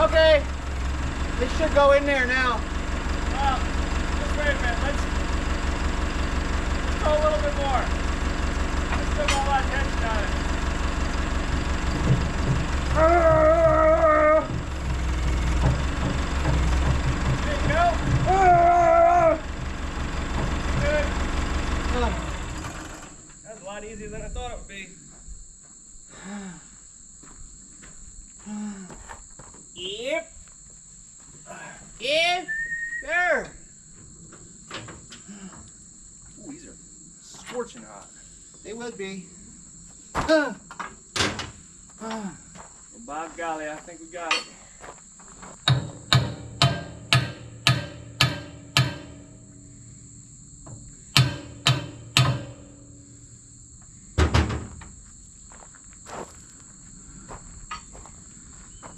Okay. It should go in there now. Well, just wait a minute. Let's go a little bit more. Let's still got a lot of tension on it. There you go. Good. That was a lot easier than I thought it would be. Yep. In there. Ooh, these are scorching hot. They would be. Well, by golly, I think we got it.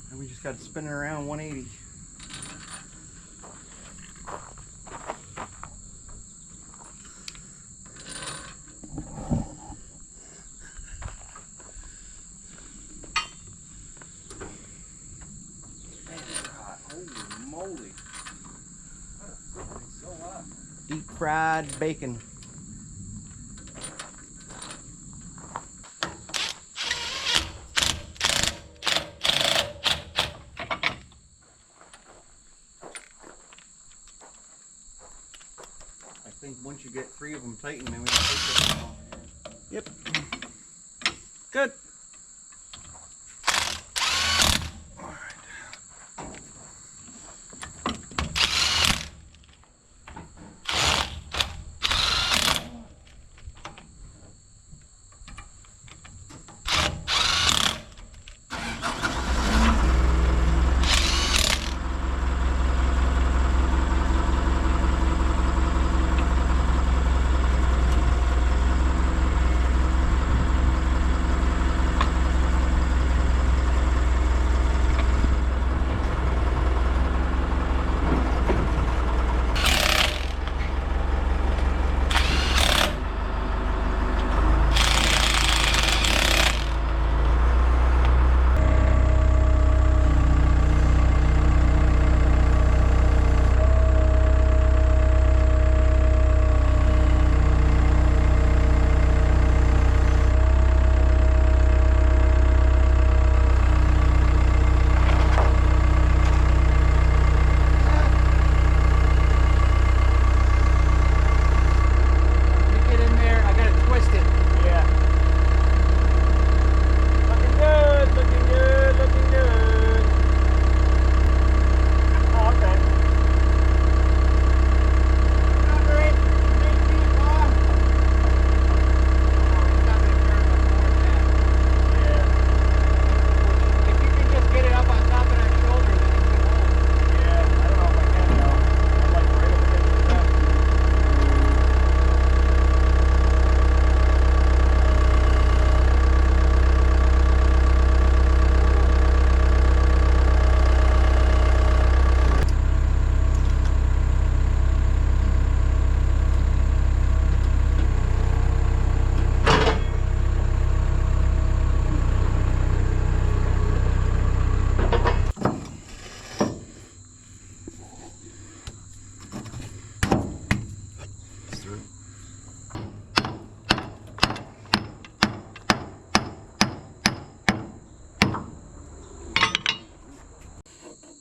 And we just got to spin it around 180. Holy moly. How the frick are they so hot? Deep fried bacon. I think once you get 3 of them tightened, then we can take this off. Yep. Good.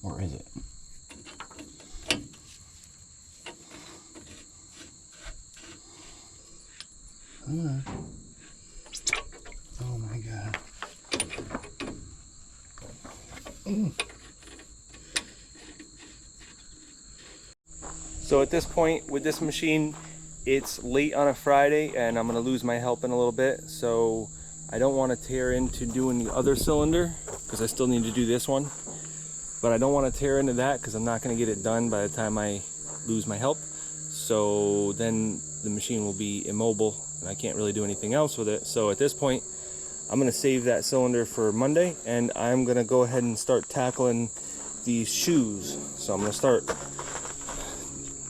Or is it? Oh my God. So at this point with this machine, it's late on a Friday and I'm gonna lose my help in a little bit. So I don't want to tear into doing the other cylinder because I still need to do this one. But I don't want to tear into that because I'm not going to get it done by the time I lose my help. So then the machine will be immobile and I can't really do anything else with it. So at this point, I'm going to save that cylinder for Monday and I'm going to go ahead and start tackling these shoes. So I'm going to start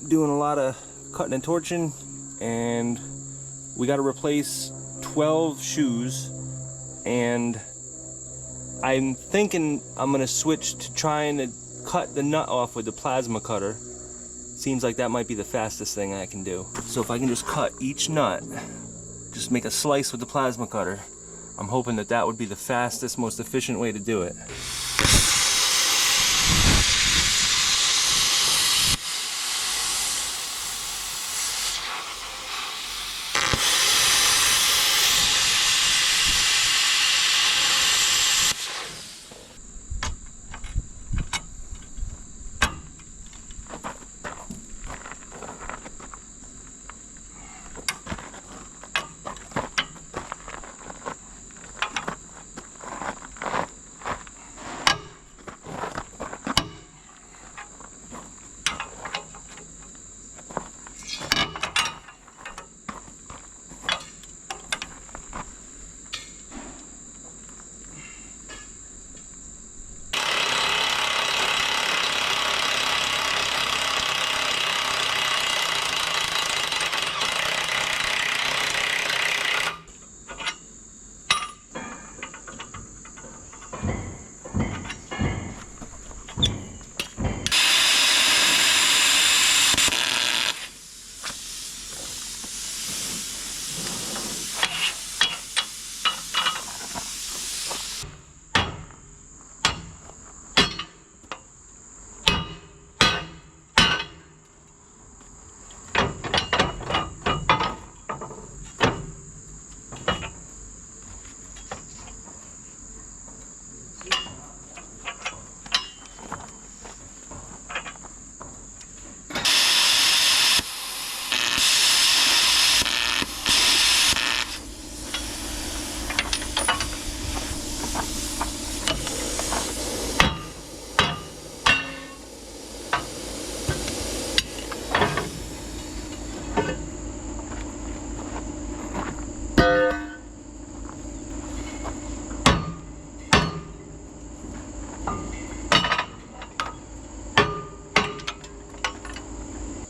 doing a lot of cutting and torching, and we got to replace 12 shoes and I'm thinking I'm gonna switch to trying to cut the nut off with the plasma cutter. Seems like that might be the fastest thing I can do. So if I can just cut each nut, just make a slice with the plasma cutter, I'm hoping that that would be the fastest, most efficient way to do it.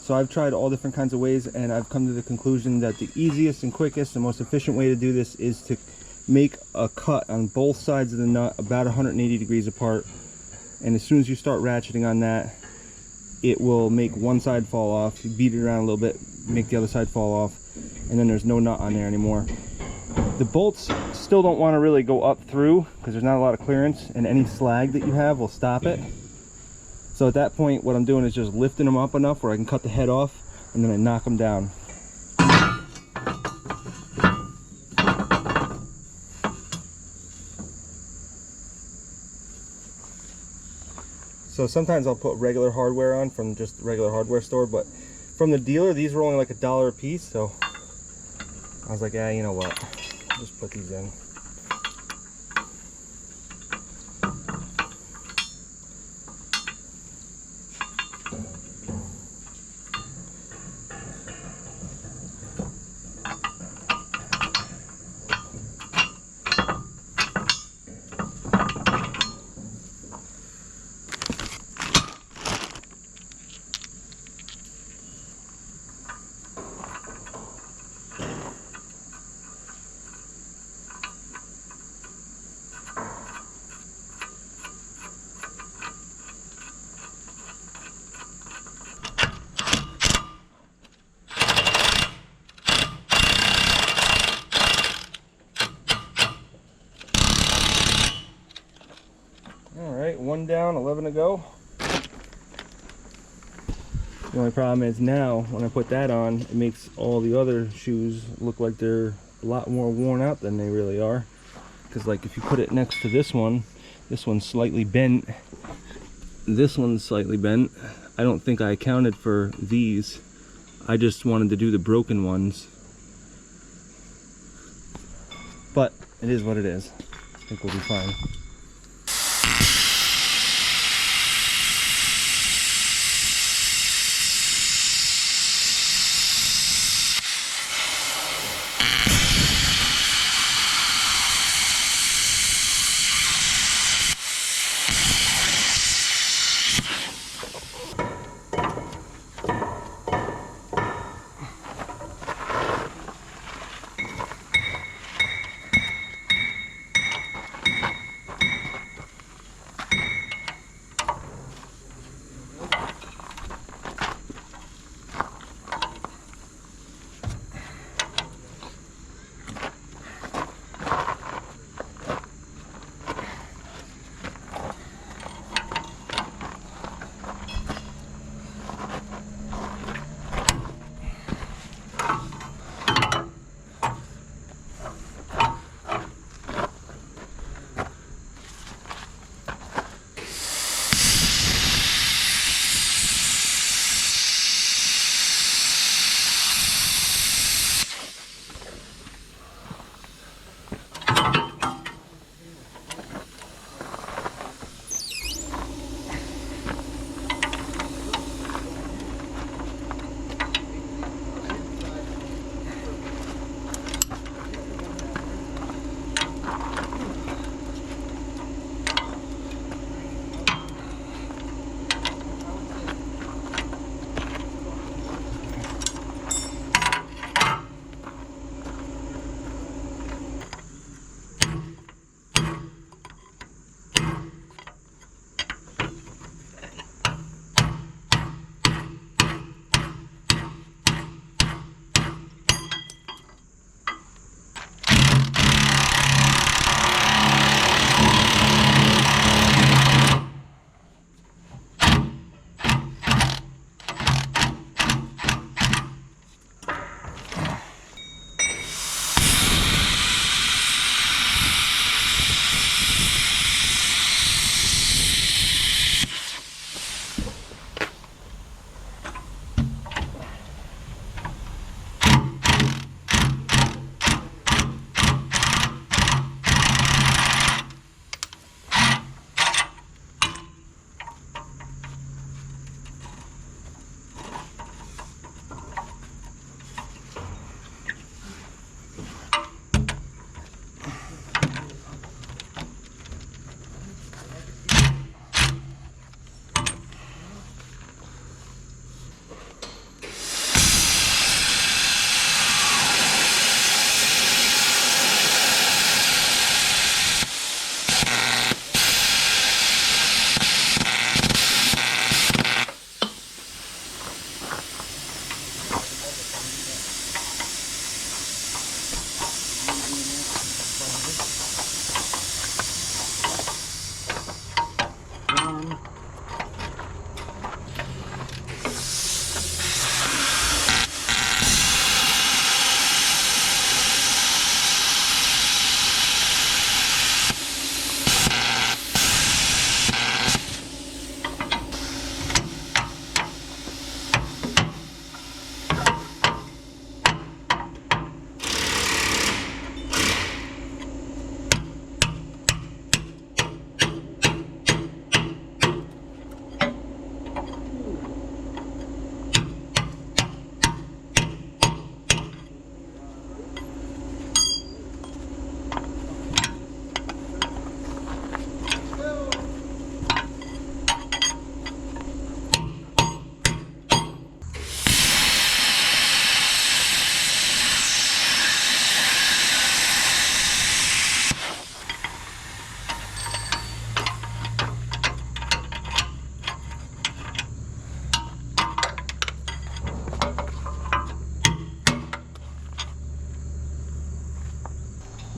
So I've tried all different kinds of ways, and I've come to the conclusion that the easiest and quickest and most efficient way to do this is to make a cut on both sides of the nut about 180 degrees apart. And as soon as you start ratcheting on that, it will make one side fall off. You beat it around a little bit, make the other side fall off, and then there's no nut on there anymore. The bolts still don't want to really go up through because there's not a lot of clearance, and any slag that you have will stop it. So at that point, what I'm doing is just lifting them up enough where I can cut the head off, and then I knock them down. So sometimes I'll put regular hardware on from just the regular hardware store, but from the dealer, these were only like $1 a piece, so I was like, yeah, you know what, I'll just put these in. Alright, one down, 11 to go. The only problem is now, when I put that on, it makes all the other shoes look like they're a lot more worn out than they really are. Because like if you put it next to this one's slightly bent. This one's slightly bent. I don't think I accounted for these. I just wanted to do the broken ones. But it is what it is. I think we'll be fine.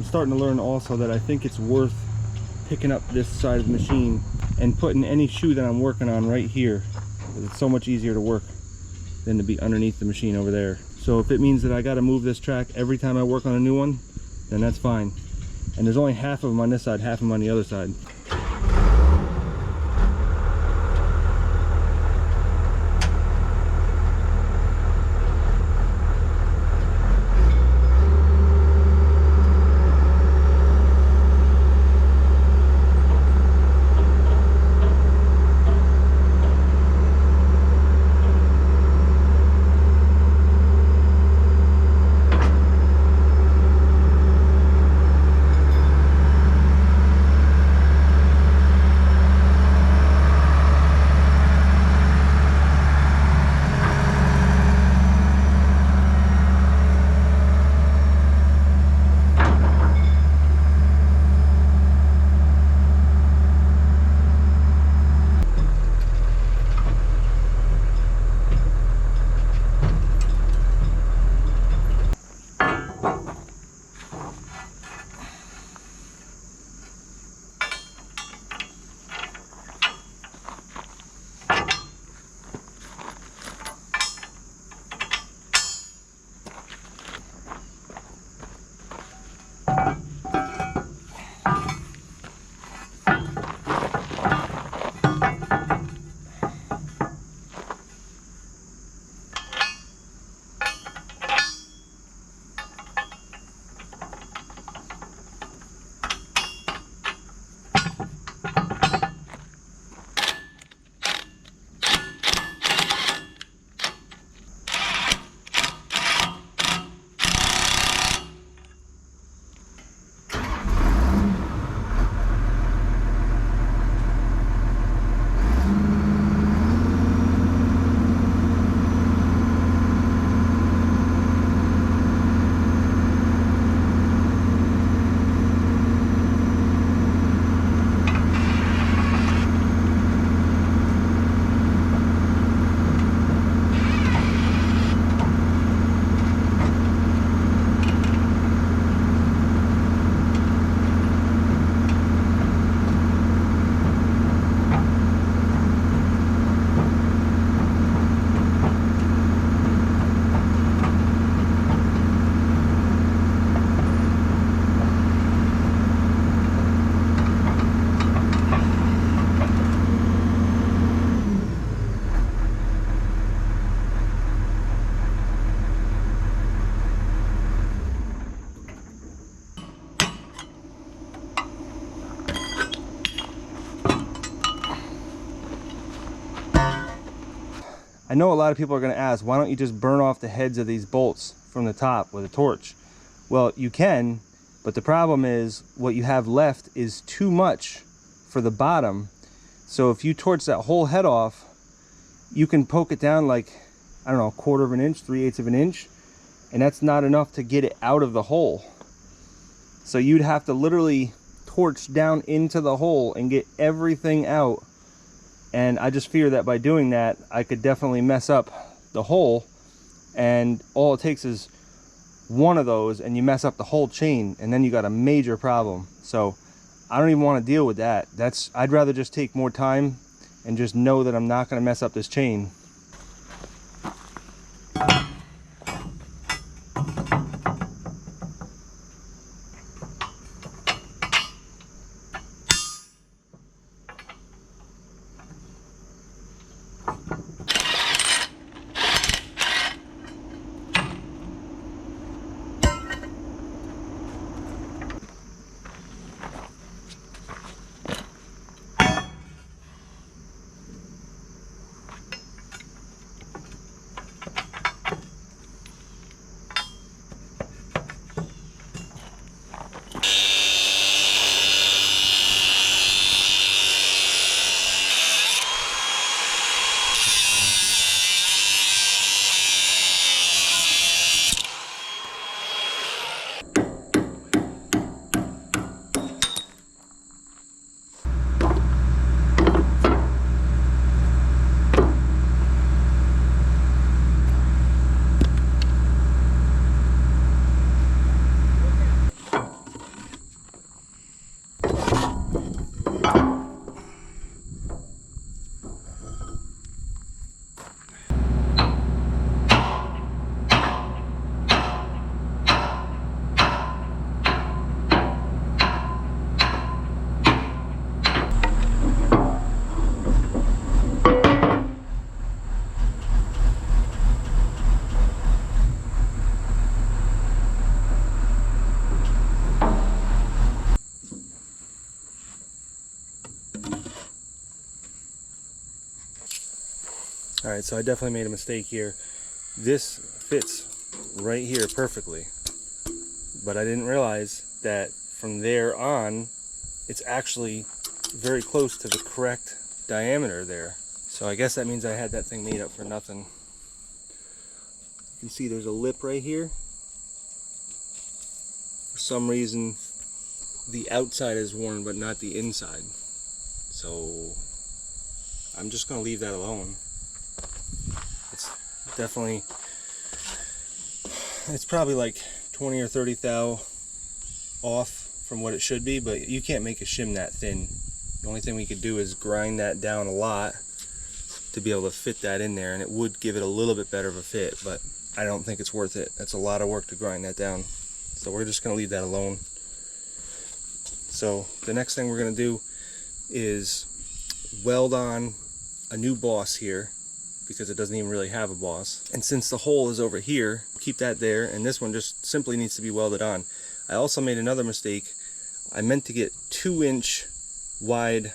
starting to learn also that I think it's worth picking up this side of the machine and putting any shoe that I'm working on right here, because it's so much easier to work than to be underneath the machine over there. So if it means that I got to move this track every time I work on a new one, then that's fine. And there's only half of them on this side, half of them on the other side. I know a lot of people are going to ask, why don't you just burn off the heads of these bolts from the top with a torch? Well, you can, but the problem is what you have left is too much for the bottom. So if you torch that whole head off, you can poke it down like, I don't know, 1/4 of an inch, 3/8 of an inch, and that's not enough to get it out of the hole. So you'd have to literally torch down into the hole and get everything out. And I just fear that by doing that, I could definitely mess up the hole, and all it takes is one of those and you mess up the whole chain, and then you got a major problem. So I don't even want to deal with that. I'd rather just take more time and just know that I'm not going to mess up this chain. All right, so I definitely made a mistake here. This fits right here perfectly, but I didn't realize that from there on, it's actually very close to the correct diameter there. So I guess that means I had that thing made up for nothing. You can see there's a lip right here. For some reason, the outside is worn, but not the inside. So I'm just gonna leave that alone. It's definitely, it's probably like 20 or 30 thou off from what it should be, but you can't make a shim that thin. The only thing we could do is grind that down a lot to be able to fit that in there, and it would give it a little bit better of a fit, but I don't think it's worth it. That's a lot of work to grind that down. So we're just gonna leave that alone. So the next thing we're gonna do is weld on a new boss here, because it doesn't even really have a boss. And since the hole is over here, keep that there, and this one just simply needs to be welded on. I also made another mistake. I meant to get 2-inch wide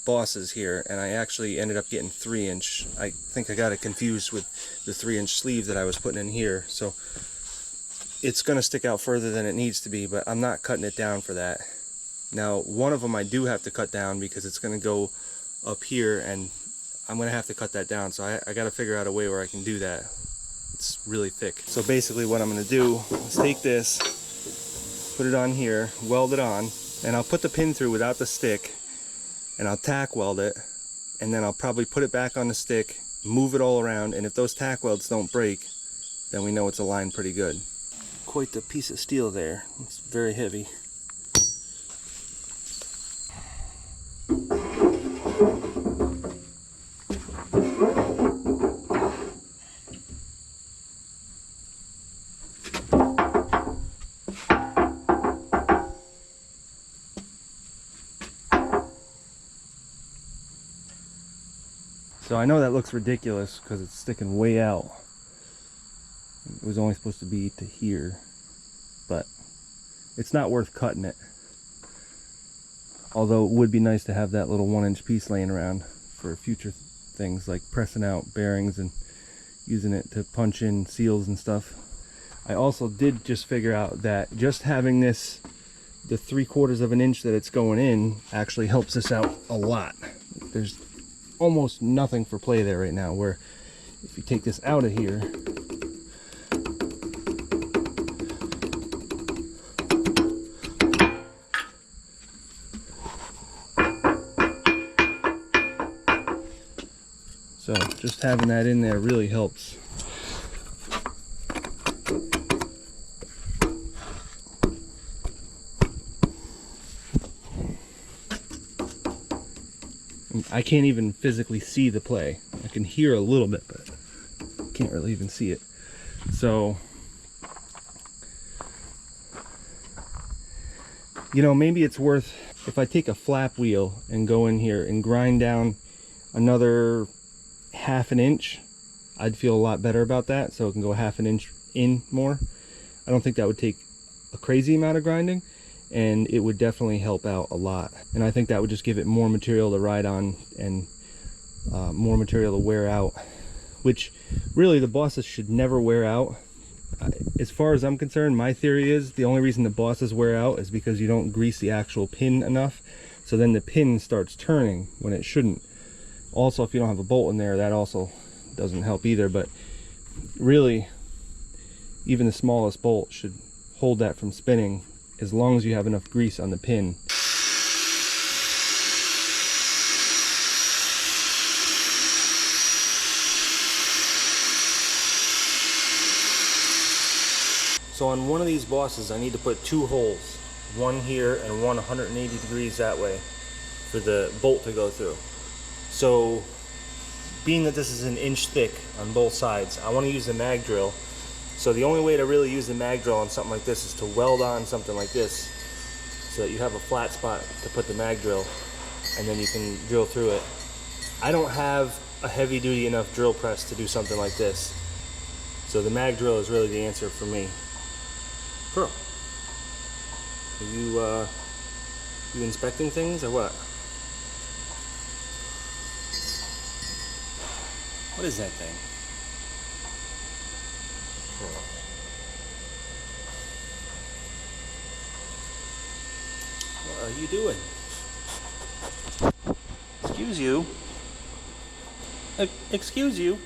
bosses here, and I actually ended up getting 3-inch. I think I got it confused with the 3-inch sleeve that I was putting in here. So it's gonna stick out further than it needs to be, but I'm not cutting it down for that. Now, one of them I do have to cut down because it's gonna go up here, and I'm gonna have to cut that down. So I gotta figure out a way where I can do that. It's really thick. So basically what I'm gonna do is take this, put it on here, weld it on, and I'll put the pin through without the stick, and I'll tack weld it, and then I'll probably put it back on the stick, move it all around, and if those tack welds don't break, then we know it's aligned pretty good. Quite the piece of steel there. It's very heavy. So I know that looks ridiculous because it's sticking way out. It was only supposed to be to here, but it's not worth cutting it. Although it would be nice to have that little 1-inch piece laying around for future things like pressing out bearings and using it to punch in seals and stuff. I also did just figure out that just having this, the 3/4 of an inch that it's going in, actually helps us out a lot. There's almost nothing for play there right now, where if you take this out of here, so just having that in there really helps. I can't even physically see the play. I can hear a little bit, but can't really even see it. So, you know, maybe it's worth, if I take a flap wheel and go in here and grind down another 1/2 inch, I'd feel a lot better about that. So it can go 1/2 inch in more. I don't think that would take a crazy amount of grinding, and it would definitely help out a lot. And I think that would just give it more material to ride on and more material to wear out, which really the bosses should never wear out. As far as I'm concerned, my theory is the only reason the bosses wear out is because you don't grease the actual pin enough, so then the pin starts turning when it shouldn't. Also, if you don't have a bolt in there, that also doesn't help either, but really even the smallest bolt should hold that from spinning as long as you have enough grease on the pin. So on one of these bosses, I need to put 2 holes, one here and one 180 degrees that way for the bolt to go through. So being that this is 1 inch thick on both sides, I want to use the mag drill. So the only way to really use the mag drill on something like this is to weld on something like this so that you have a flat spot to put the mag drill, and then you can drill through it. I don't have a heavy duty enough drill press to do something like this. So the mag drill is really the answer for me. Pearl, are you inspecting things or what? What is that thing? What are you doing? Excuse you. Excuse you.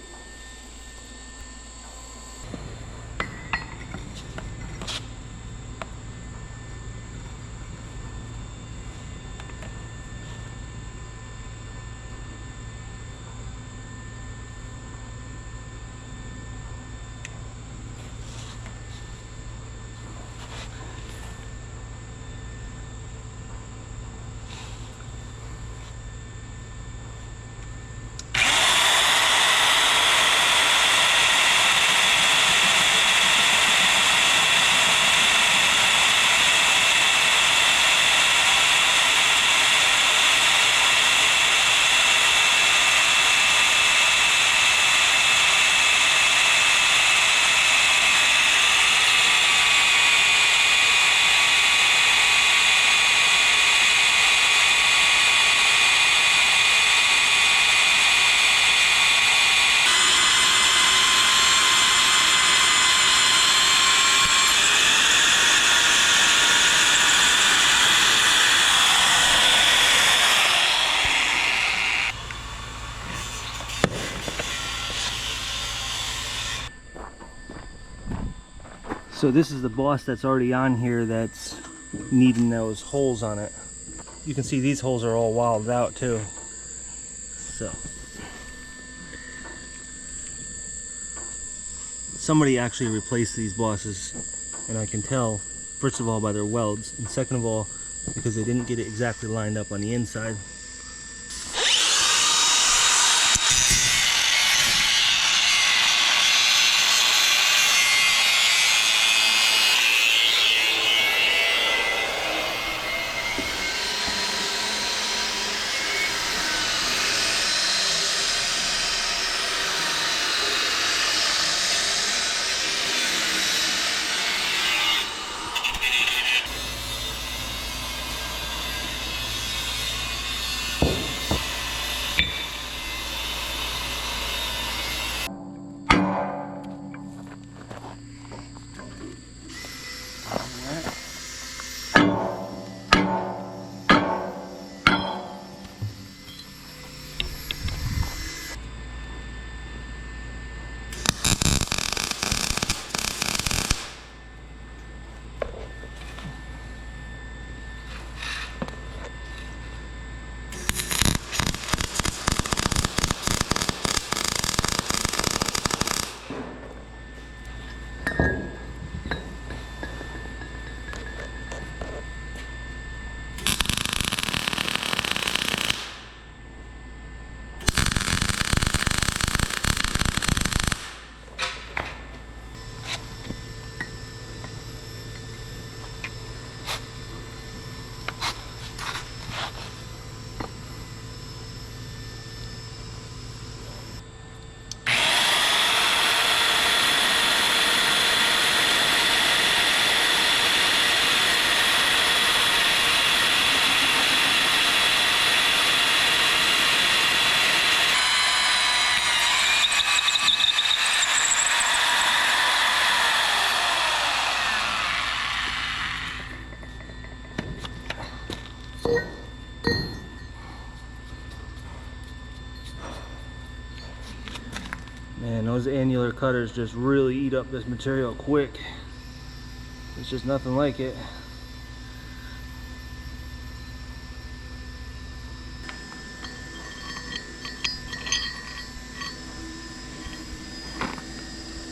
So this is the boss that's already on here that's needing those holes on it. You can see these holes are all wilded out too. So somebody actually replaced these bosses, and I can tell first of all by their welds, and second of all because they didn't get it exactly lined up on the inside. Man, those annular cutters just really eat up this material quick. It's just nothing like it.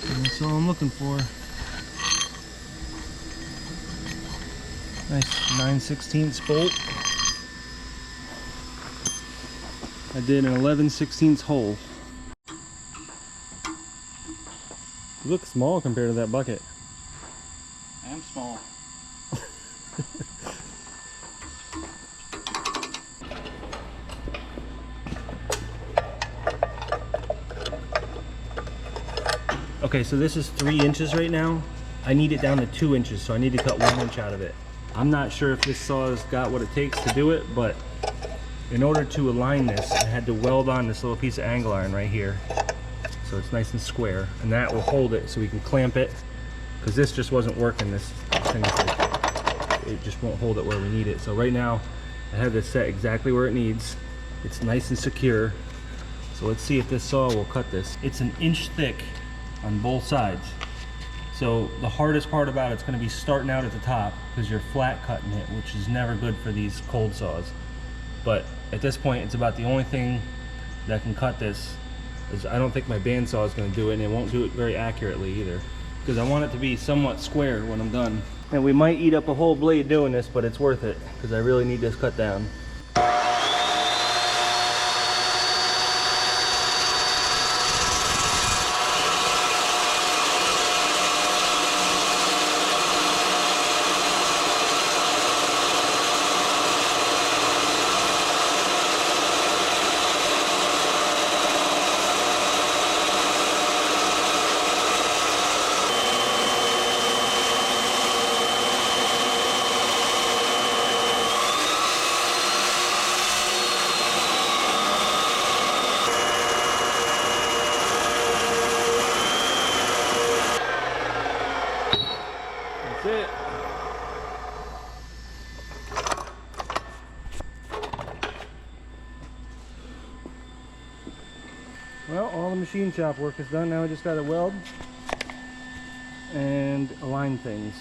And that's all I'm looking for. Nice 9/16 bolt. I did an 11/16 hole. You look small compared to that bucket. I am small. Okay, so this is 3 inches right now. I need it down to 2 inches, so I need to cut 1 inch out of it. I'm not sure if this saw's got what it takes to do it, but in order to align this, I had to weld on this little piece of angle iron right here. so it's nice and square, and that will hold it so we can clamp it, because this just wasn't working. This thing is like, it just won't hold it where we need it. So right now I have this set exactly where it needs. It's nice and secure. So let's see if this saw will cut this. It's an inch thick on both sides. So the hardest part about it's going to be starting out at the top, because you're flat cutting it, which is never good for these cold saws. But at this point, it's about the only thing that can cut this. Is I don't think my bandsaw is going to do it, and it won't do it very accurately either, because I want it to be somewhat square when I'm done. And we might eat up a whole blade doing this, but it's worth it, because I really need this cut down. That's it. Well, all the machine shop work is done. Now I just gotta weld and align things.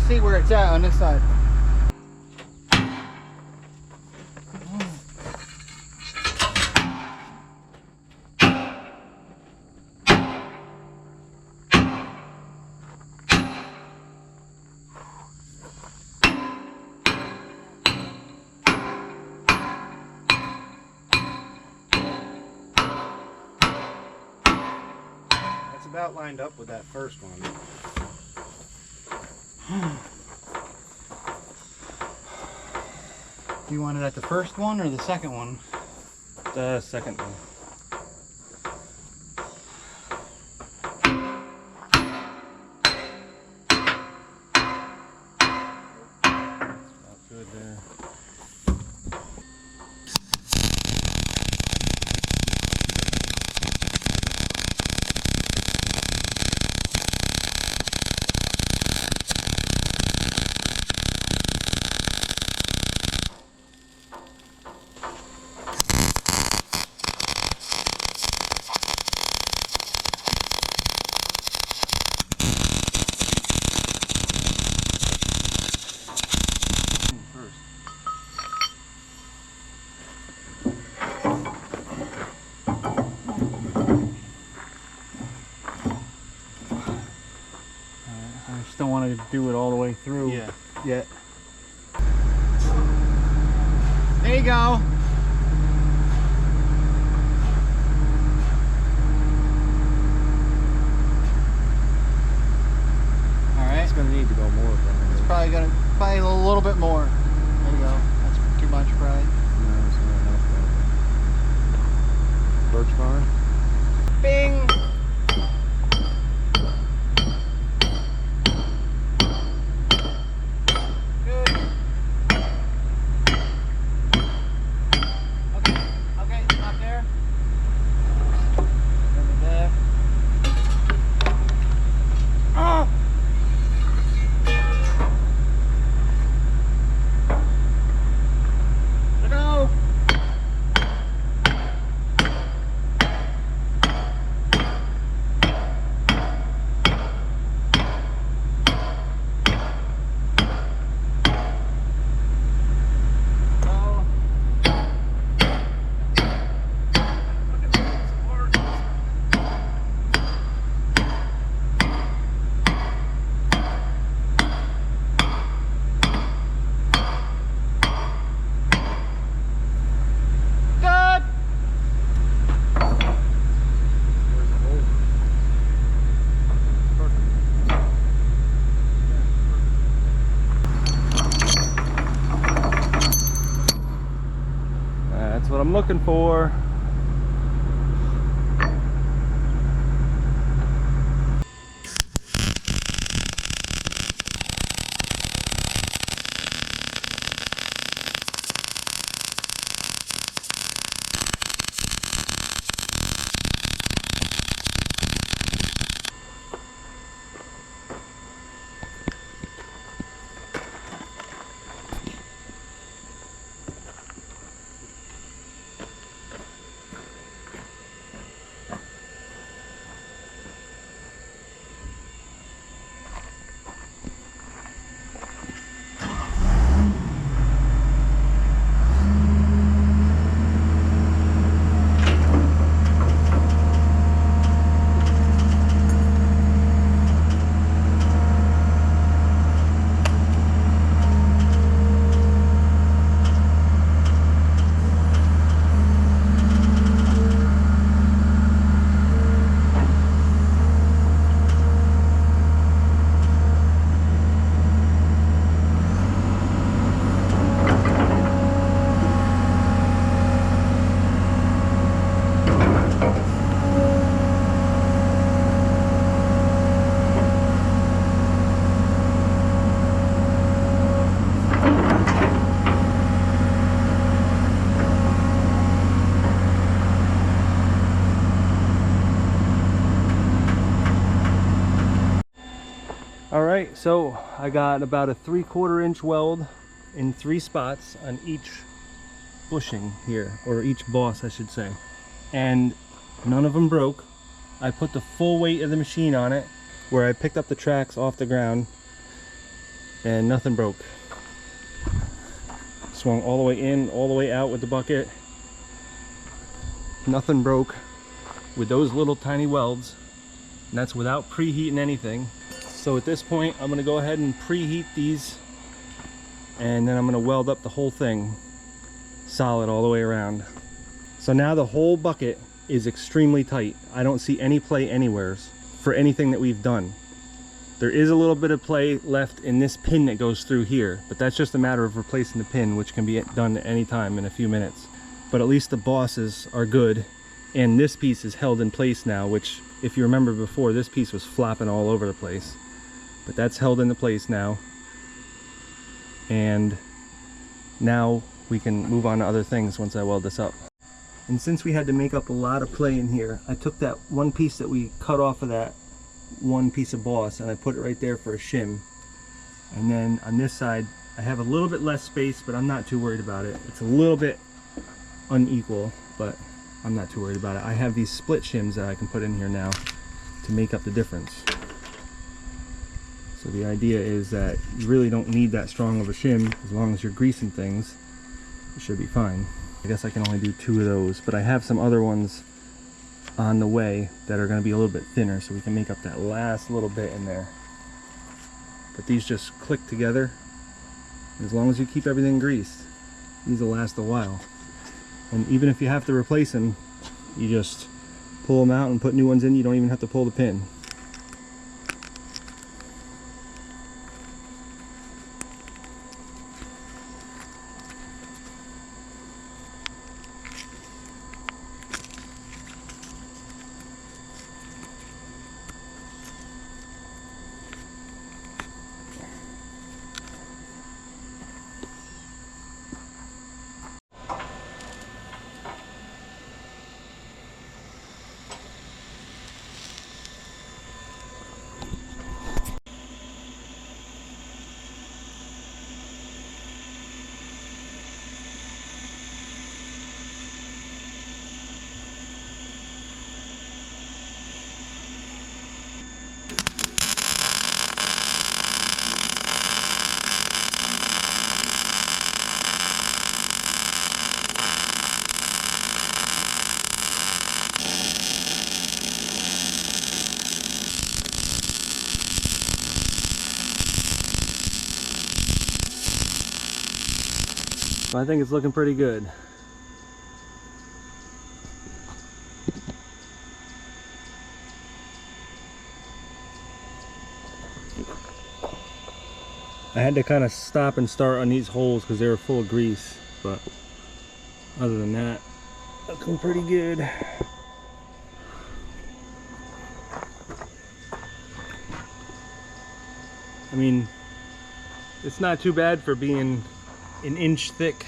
See where it's at on this side. That's about lined up with that first one. Do you want it at the first one or the second one? The second one. About good there. I just don't want to do it all the way through yet. There you go. torch bar. Bing! Good. Okay, stop there. Over there. Oh! No! That's what I'm looking for. Alright, so I got about a 3/4 inch weld in 3 spots on each bushing here, or each boss I should say, and none of them broke. I put the full weight of the machine on it where I picked up the tracks off the ground and nothing broke. Swung all the way in, all the way out with the bucket. Nothing broke with those little tiny welds, and that's without preheating anything. So at this point I'm going to go ahead and preheat these, and then I'm going to weld up the whole thing solid all the way around. So now the whole bucket is extremely tight. I don't see any play anywheres for anything that we've done. There is a little bit of play left in this pin that goes through here, but that's just a matter of replacing the pin, which can be done at any time in a few minutes. But at least the bosses are good, and this piece is held in place now, which if you remember before, this piece was flopping all over the place. But that's held into place now, and now we can move on to other things once I weld this up. And since we had to make up a lot of play in here, I took that one piece that we cut off of that one piece of boss and I put it right there for a shim. And then on this side I have a little bit less space, but I'm not too worried about it. It's a little bit unequal, but I'm not too worried about it. I have these split shims that I can put in here now to make up the difference. So the idea is that you really don't need that strong of a shim. As long as you're greasing things, it should be fine. I guess I can only do 2 of those, but I have some other ones on the way that are going to be a little bit thinner, so we can make up that last little bit in there. But these just click together. As long as you keep everything greased, these will last a while. And even if you have to replace them, you just pull them out and put new ones in. You don't even have to pull the pin. I think it's looking pretty good. I had to kind of stop and start on these holes because they were full of grease, but other than that, looking pretty good. I mean, it's not too bad for being an inch thick.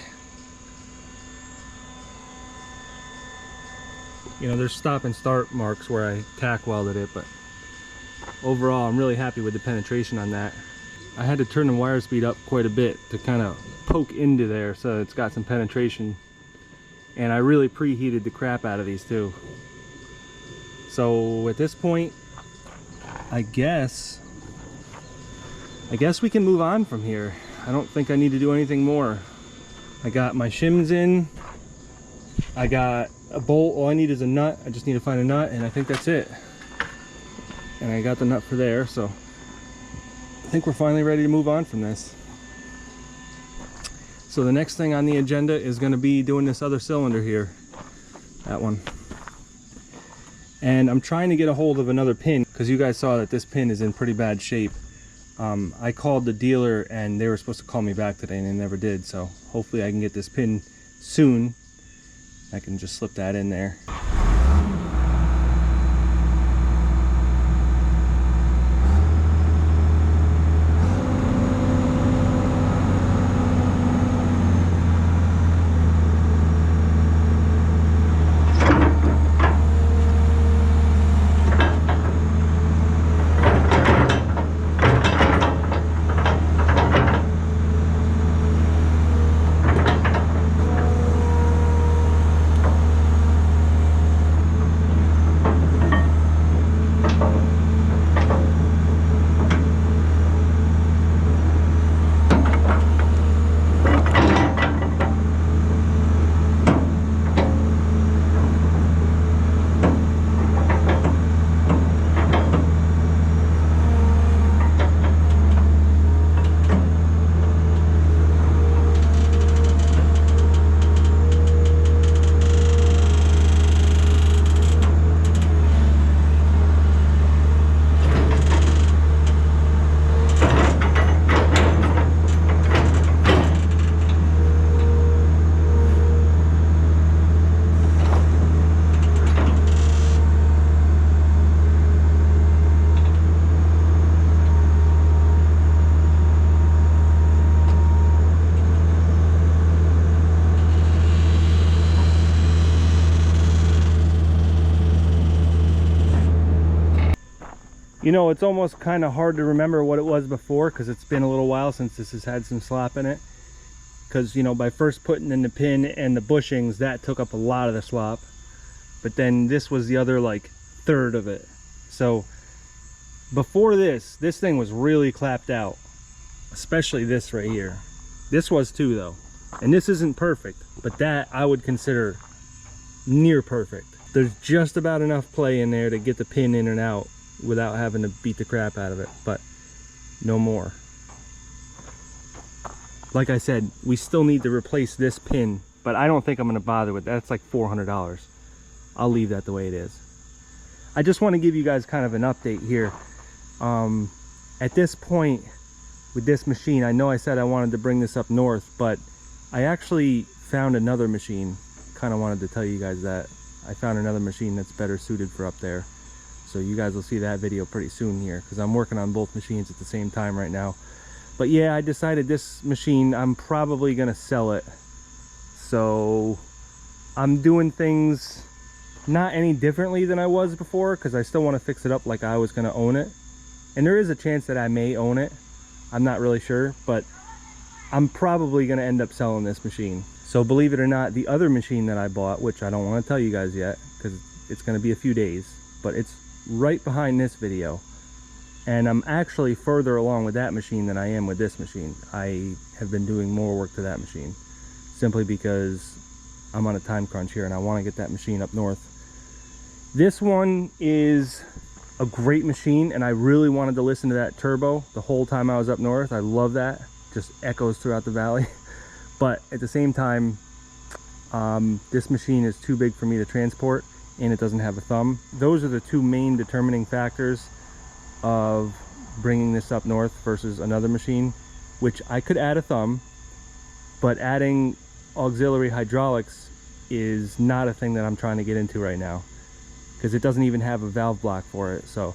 You know, there's stop and start marks where I tack welded it, but overall I'm really happy with the penetration on that. I had to turn the wire speed up quite a bit to kind of poke into there so it's got some penetration, and I really preheated the crap out of these too. So at this point, I guess we can move on from here. I don't think I need to do anything more. I got my shims in, I got a bolt. All I need is a nut. I just need to find a nut, and I think that's it. And I got the nut for there, so I think we're finally ready to move on from this. So the next thing on the agenda is going to be doing this other cylinder here, that one. And I'm trying to get a hold of another pin because you guys saw that this pin is in pretty bad shape. I called the dealer and they were supposed to call me back today and they never did, so hopefully I can get this pin soon. I can just slip that in there. You know, it's almost kind of hard to remember what it was before because it's been a little while since this has had some slop in it. Because, you know, by first putting in the pin and the bushings, that took up a lot of the slop. But then this was the other, like, third of it. So, before this thing was really clapped out. Especially this right here. This was too, though. And this isn't perfect, but that I would consider near perfect. There's just about enough play in there to get the pin in and out without having to beat the crap out of it, but no more. Like I said, we still need to replace this pin, but I don't think I'm going to bother with that. It's like $400. I'll leave that the way it is. I just want to give you guys kind of an update here. At this point with this machine, I know I said I wanted to bring this up north, but I actually found another machine. Kind of wanted to tell you guys that. I found another machine that's better suited for up there. So you guys will see that video pretty soon here because I'm working on both machines at the same time right now. But yeah, I decided this machine, I'm probably going to sell it. So I'm doing things not any differently than I was before because I still want to fix it up like I was going to own it. And there is a chance that I may own it. I'm not really sure, but I'm probably going to end up selling this machine. So believe it or not, the other machine that I bought, which I don't want to tell you guys yet because it's going to be a few days, but it's right behind this video, and I'm actually further along with that machine than I am with this machine. I have been doing more work to that machine simply because I'm on a time crunch here and I want to get that machine up north. This one is a great machine and I really wanted to listen to that turbo the whole time I was up north. I love that, just echoes throughout the valley. But at the same time, this machine is too big for me to transport, and it doesn't have a thumb. Those are the two main determining factors of bringing this up north versus another machine, which I could add a thumb, but adding auxiliary hydraulics is not a thing that I'm trying to get into right now, because it doesn't even have a valve block for it. So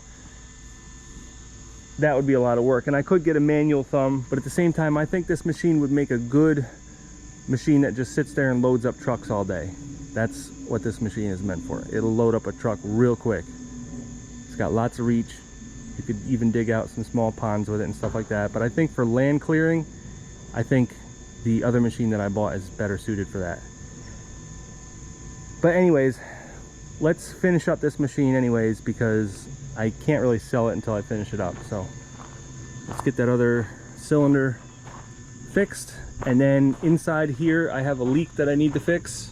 that would be a lot of work, and I could get a manual thumb, but at the same time, I think this machine would make a good machine that just sits there and loads up trucks all day. That's what this machine is meant for. It'll load up a truck real quick. It's got lots of reach. You could even dig out some small ponds with it and stuff like that. But I think for land clearing, I think the other machine that I bought is better suited for that. But anyways, let's finish up this machine anyways, because I can't really sell it until I finish it up. So let's get that other cylinder fixed. And then inside here, I have a leak that I need to fix.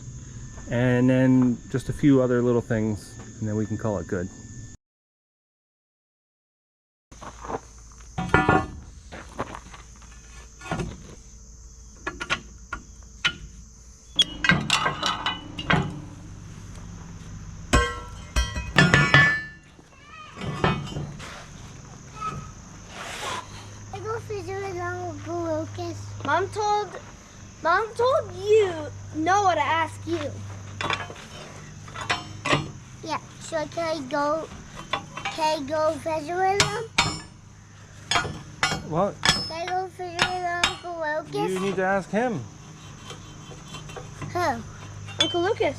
And then just a few other little things, and then we can call it good. Mom told you Noah to ask you. Yeah, so can I go visit with him? What? Can I go visit with Uncle Lucas? You need to ask him. Who? Uncle Lucas.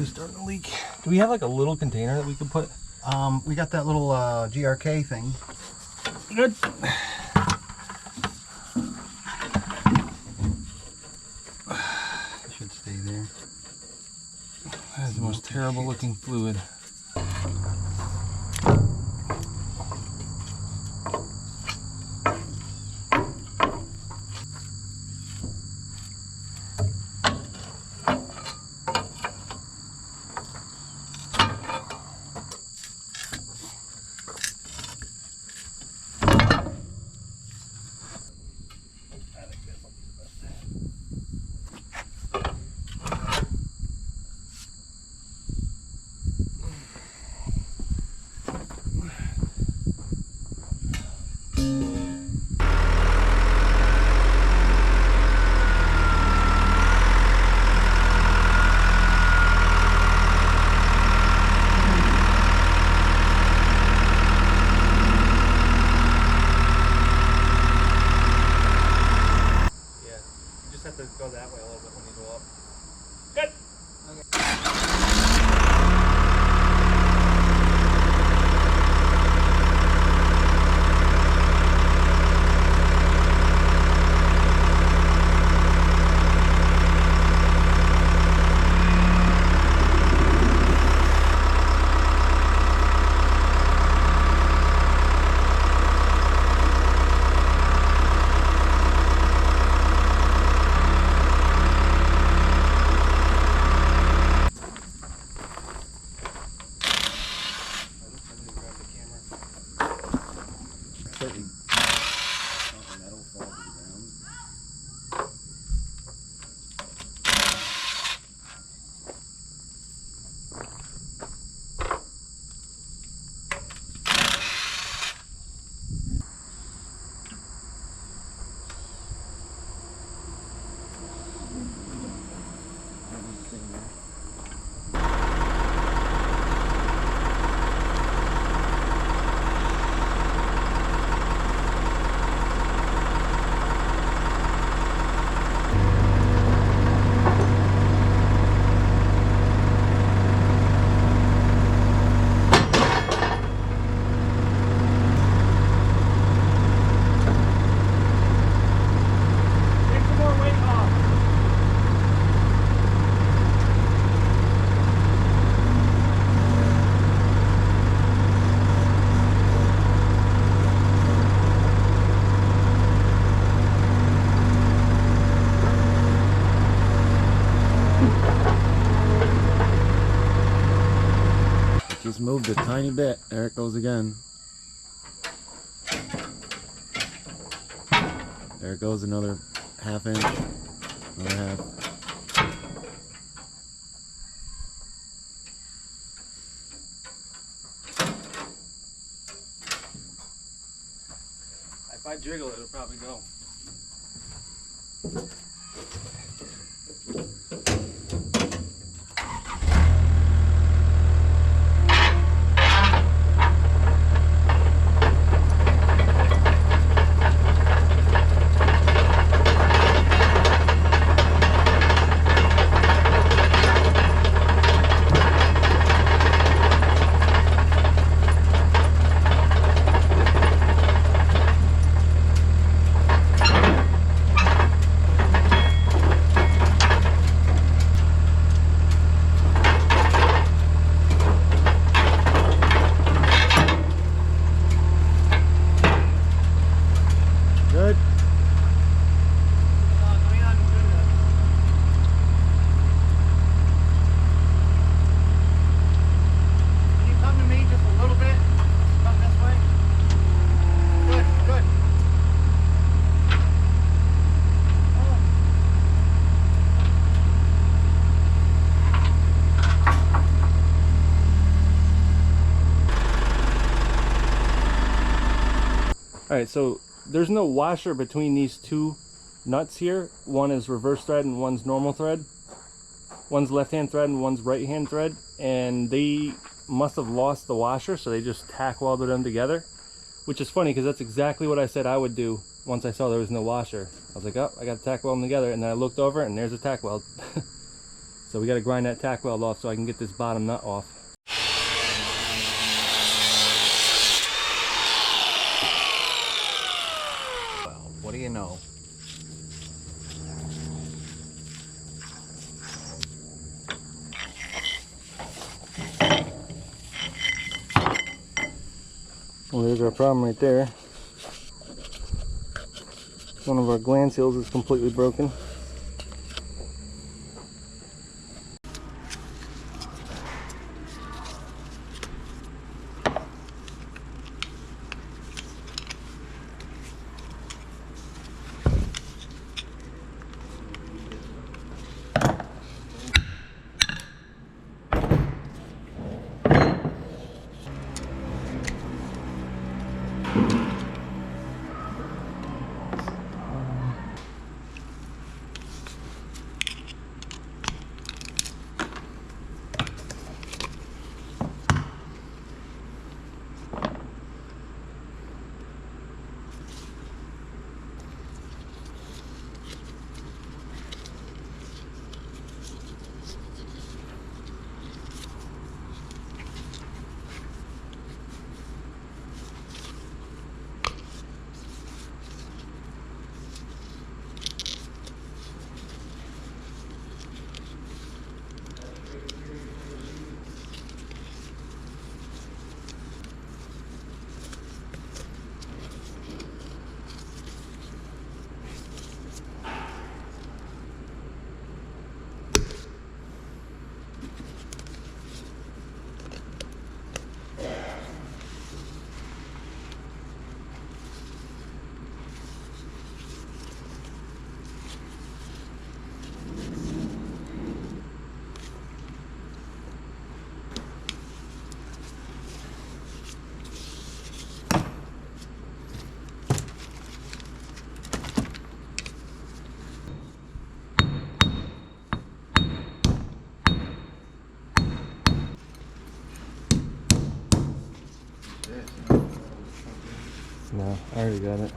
Starting to leak. Do we have like a little container that we could put? We got that little GRK thing. Good. It should stay there. That is the most terrible looking fluid. moved a tiny bit. There it goes again. There it goes, another ½ inch. Another half. If I jiggle it, it'll probably go. Good. Can you come to me just a little bit? Come this way. Good, good. All right, so there's no washer between these two nuts here. One is reverse thread and one's normal thread. One's left-hand thread and one's right-hand thread, and they must have lost the washer, so they just tack welded them together, which is funny because that's exactly what I said I would do once I saw there was no washer. I was like, oh, I got to tack weld them together, and then I looked over and there's a tack weld. So we got to grind that tack weld off so I can get this bottom nut off. Well, what do you know? Well, there's our problem right there. One of our gland seals is completely broken. No, I already got it.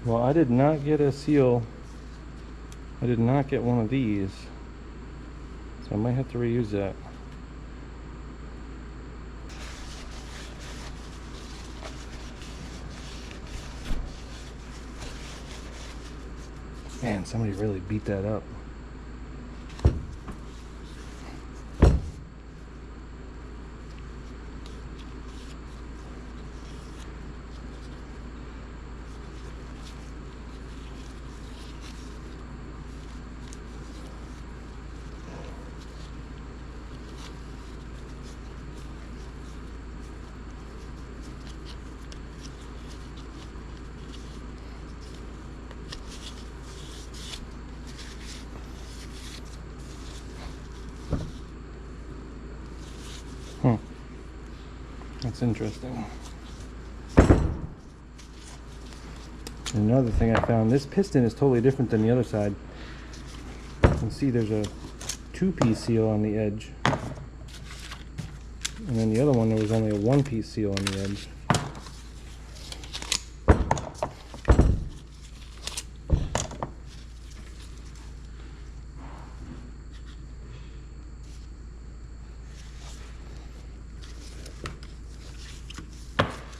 Well, I did not get a seal. I did not get one of these. So I might have to reuse that. Man, somebody really beat that up. That's interesting. Another thing I found, this piston is totally different than the other side. You can see there's a 2-piece seal on the edge. And then the other one, there was only a 1-piece seal on the edge.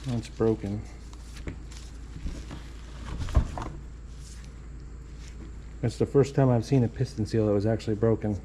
It's broken. That's the first time I've seen a piston seal that was actually broken.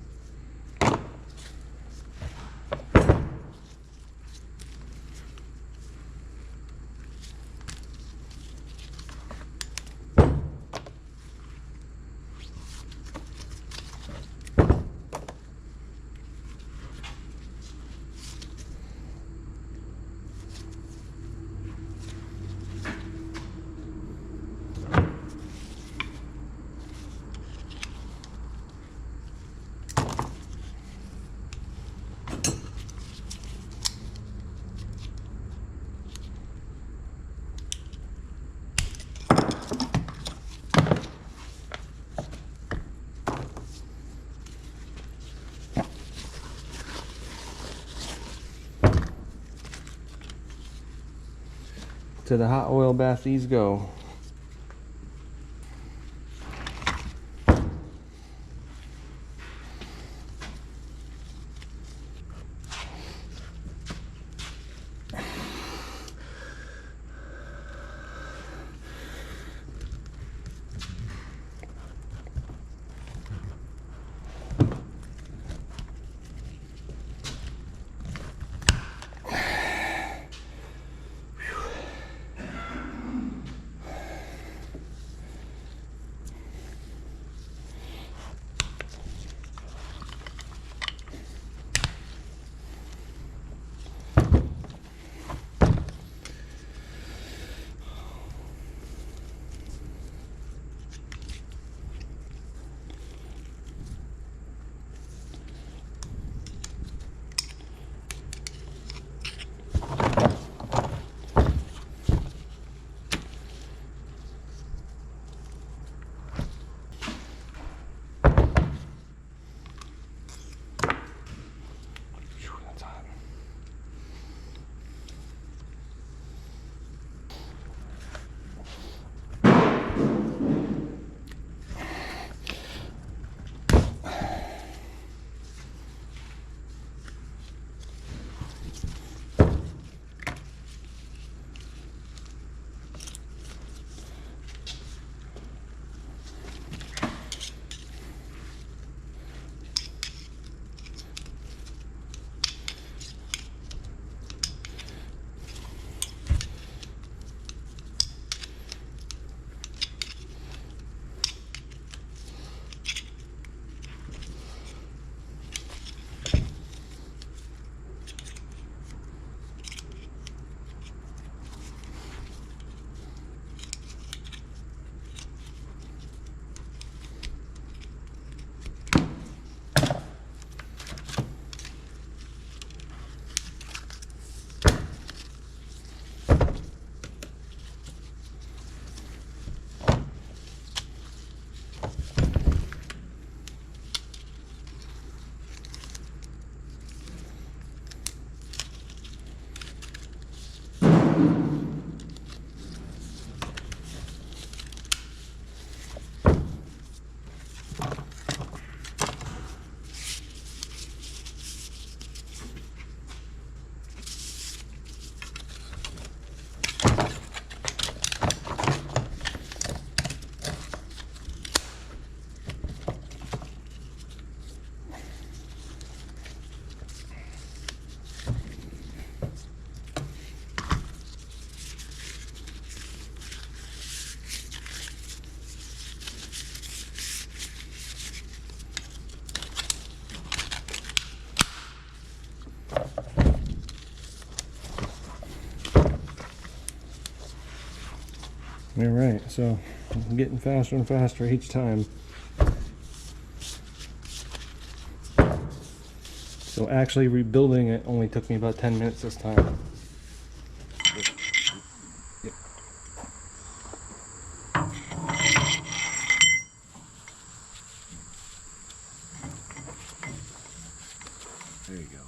To the hot oil bath these go. All right, so I'm getting faster and faster each time. So actually rebuilding it only took me about 10 minutes this time. Yep. There you go.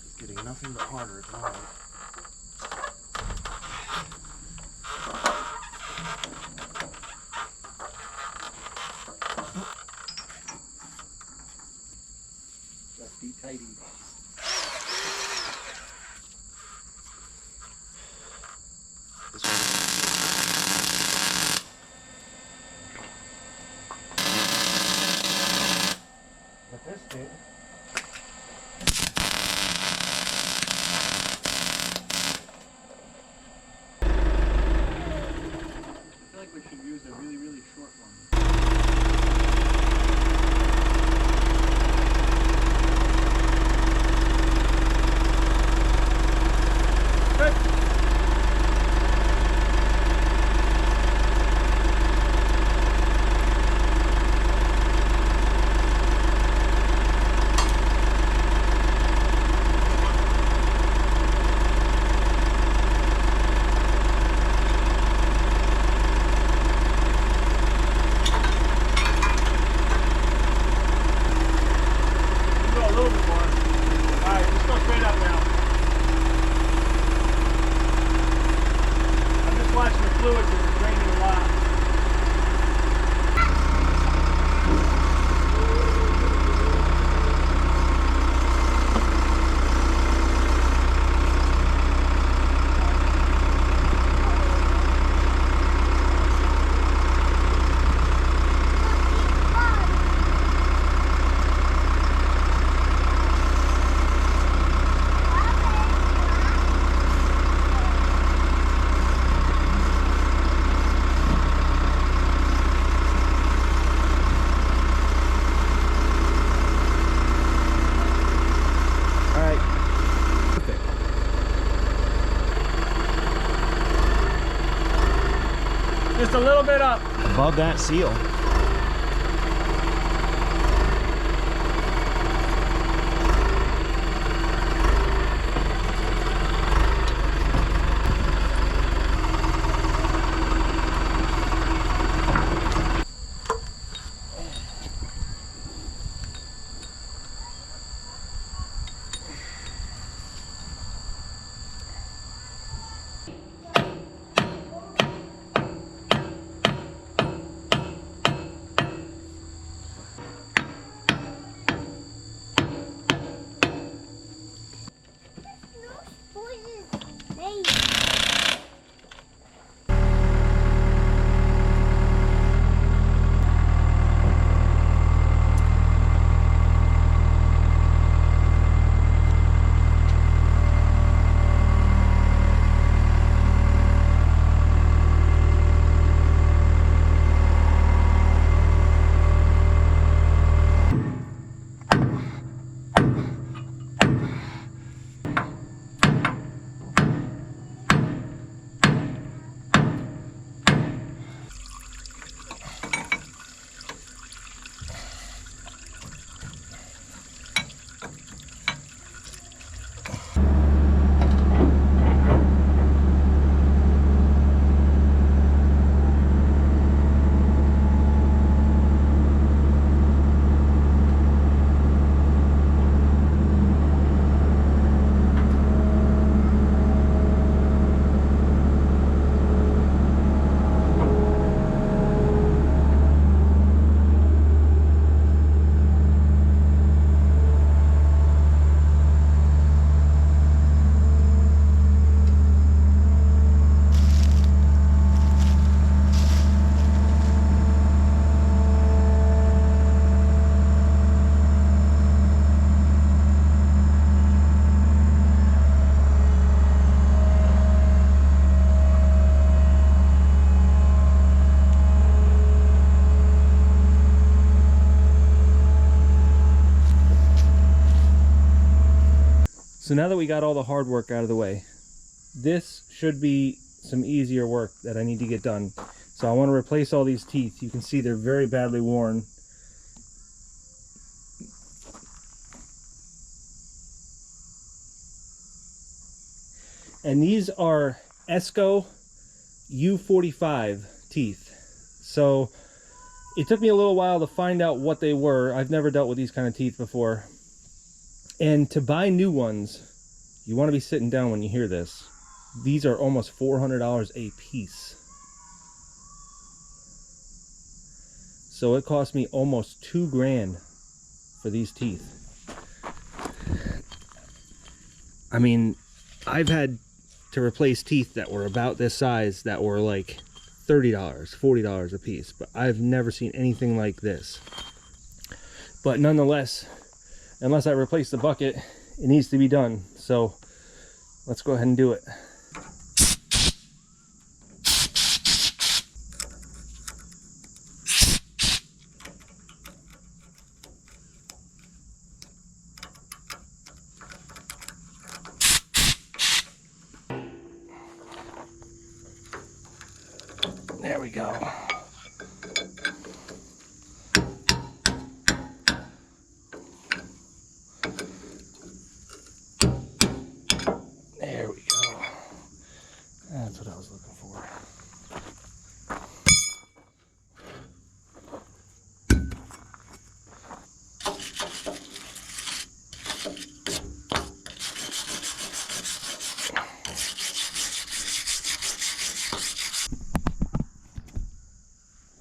It's getting nothing but harder at the moment. Tighty. This one. But this did. I feel like we should use a really, really short one. Just a little bit up. Above that seal. So now that we got all the hard work out of the way, this should be some easier work that I need to get done. So I want to replace all these teeth. You can see they're very badly worn. And these are Esco U45 teeth. So it took me a little while to find out what they were. I've never dealt with these kind of teeth before. And to buy new ones, you want to be sitting down when you hear this. These are almost $400 a piece. So it cost me almost $2 grand for these teeth. I mean, I've had to replace teeth that were about this size that were like $30, $40 a piece, but I've never seen anything like this. But nonetheless, unless I replace the bucket, it needs to be done. So let's go ahead and do it. There we go. There we go. That's what I was looking for.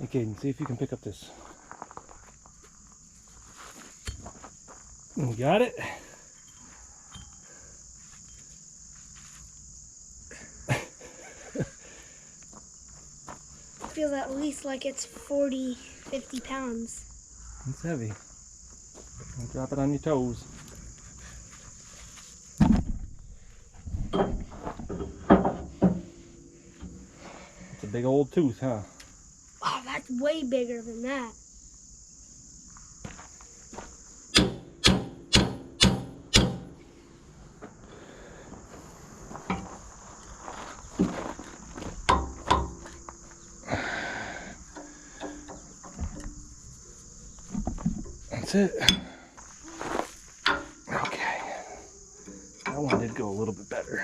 Okay, see if you can pick up this. You got it? Feels at least like it's 40, 50 pounds. It's heavy. Don't drop it on your toes. It's a big old tooth, huh? Oh, that's way bigger than that. That's it. Okay. That one did go a little bit better.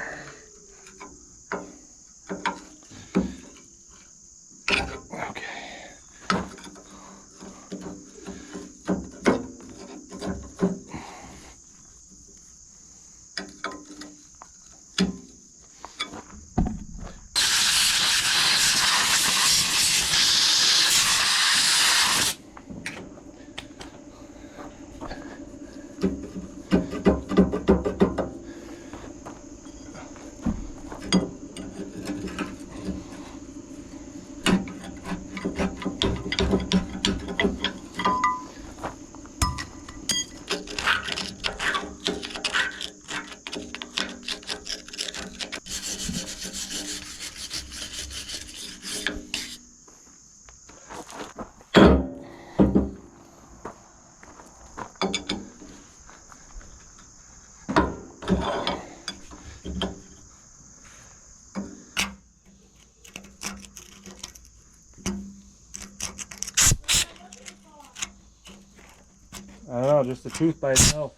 I don't know, just a tooth by itself.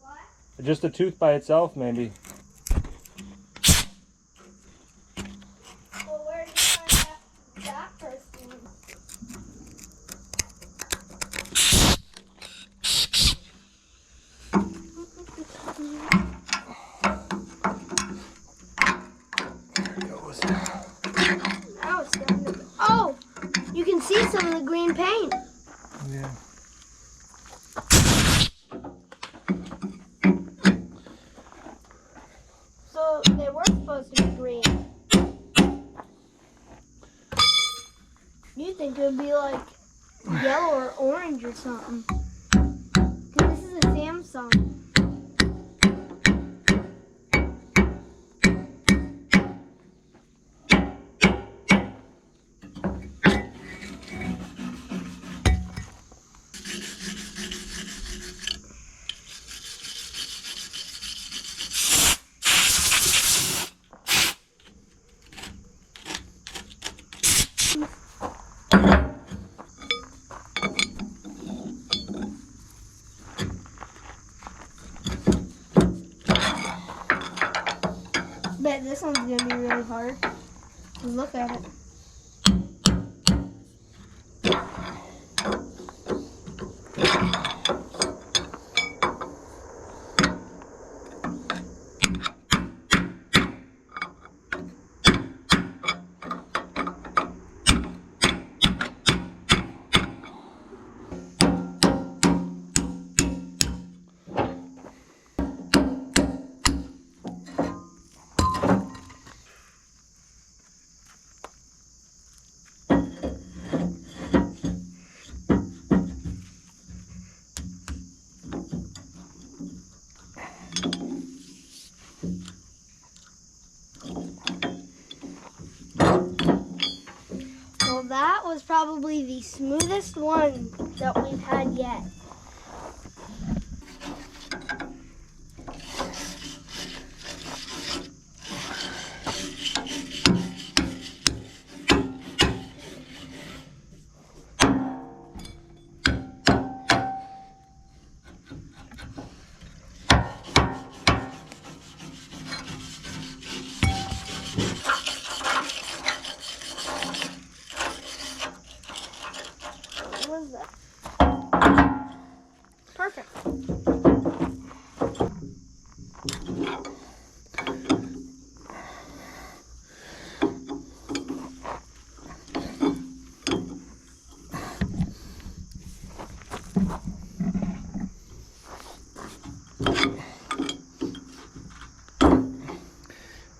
What? Just a tooth by itself, maybe. Well, where did you find that person? There it goes. Now it's starting to... Oh! You can see some of the green paint. Yeah. So they were supposed to be green. You think it would be like yellow or orange or something. 'Cause this is a Samsung. this one's gonna be really hard. Look at it. Well, that was probably the smoothest one that we've had yet. What was that? Perfect.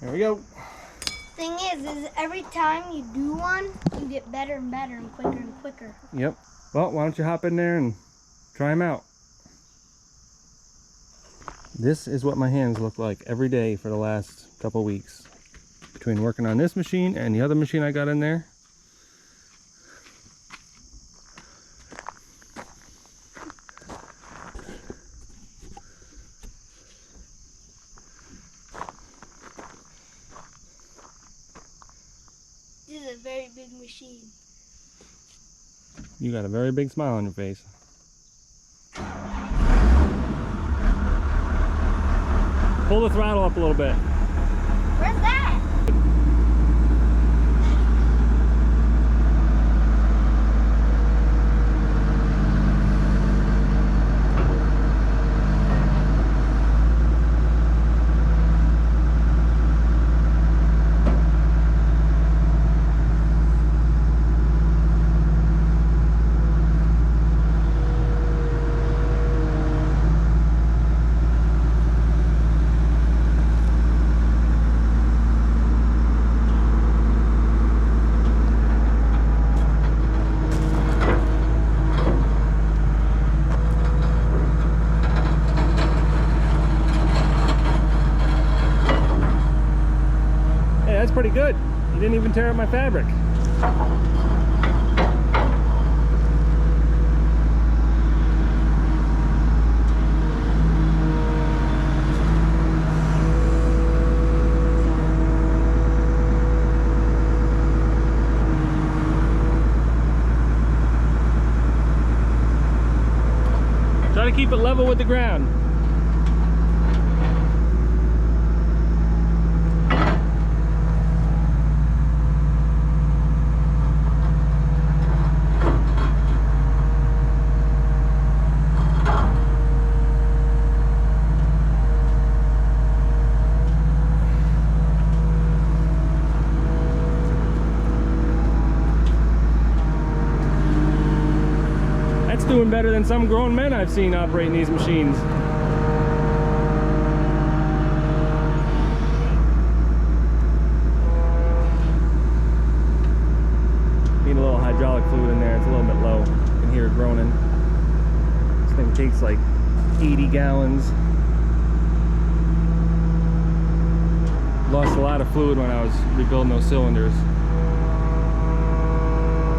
There we go. Thing is every time you do one, you get better and better and quicker. Yep. Well, why don't you hop in there and try them out. This is what my hands look like every day for the last couple weeks. Between working on this machine and the other machine I got in there. This is a very big machine. You got a very big smile on your face. Pull the throttle up a little bit. Where's that? That's pretty good. You didn't even tear up my fabric. Try to keep it level with the ground. Doing better than some grown men I've seen operating these machines. Need a little hydraulic fluid in there. It's a little bit low. You can hear it groaning. This thing takes like 80 gallons. Lost a lot of fluid when I was rebuilding those cylinders.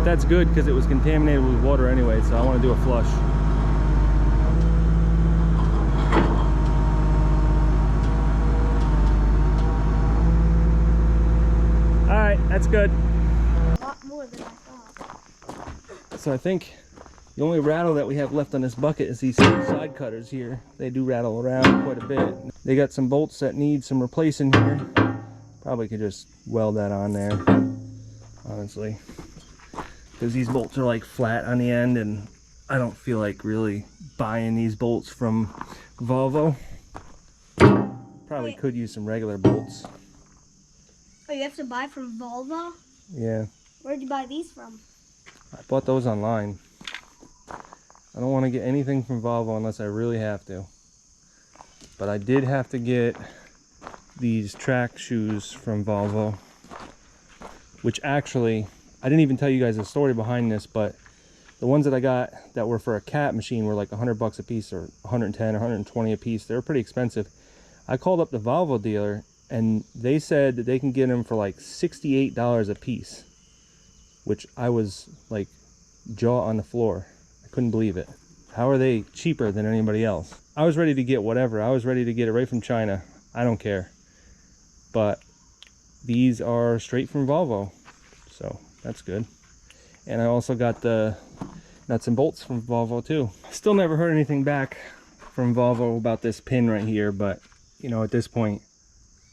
That's good because it was contaminated with water anyway, so I want to do a flush. Alright, that's good. A lot more than I thought. So I think the only rattle that we have left on this bucket is these side cutters here. They do rattle around quite a bit. They got some bolts that need some replacing here, Probably could just weld that on there, honestly, because these bolts are like flat on the end, and I don't feel like really buying these bolts from Volvo. Probably Wait. could use some regular bolts. Oh, you have to buy from Volvo? Yeah, Where'd you buy these from? I bought those online. I don't want to get anything from Volvo unless I really have to. But I did have to get these track shoes from Volvo, which actually, I didn't even tell you guys the story behind this, but the ones that I got that were for a cat machine were like $100 a piece, or 110 or 120 a piece. They were pretty expensive. I called up the Volvo dealer and they said that they can get them for like $68 a piece, which I was like jaw on the floor. I couldn't believe it. How are they cheaper than anybody else? I was ready to get whatever. I was ready to get it right from China. I don't care. But these are straight from Volvo, so that's good. And I also got the nuts and bolts from Volvo too. Still never heard anything back from Volvo about this pin right here, but you know, at this point,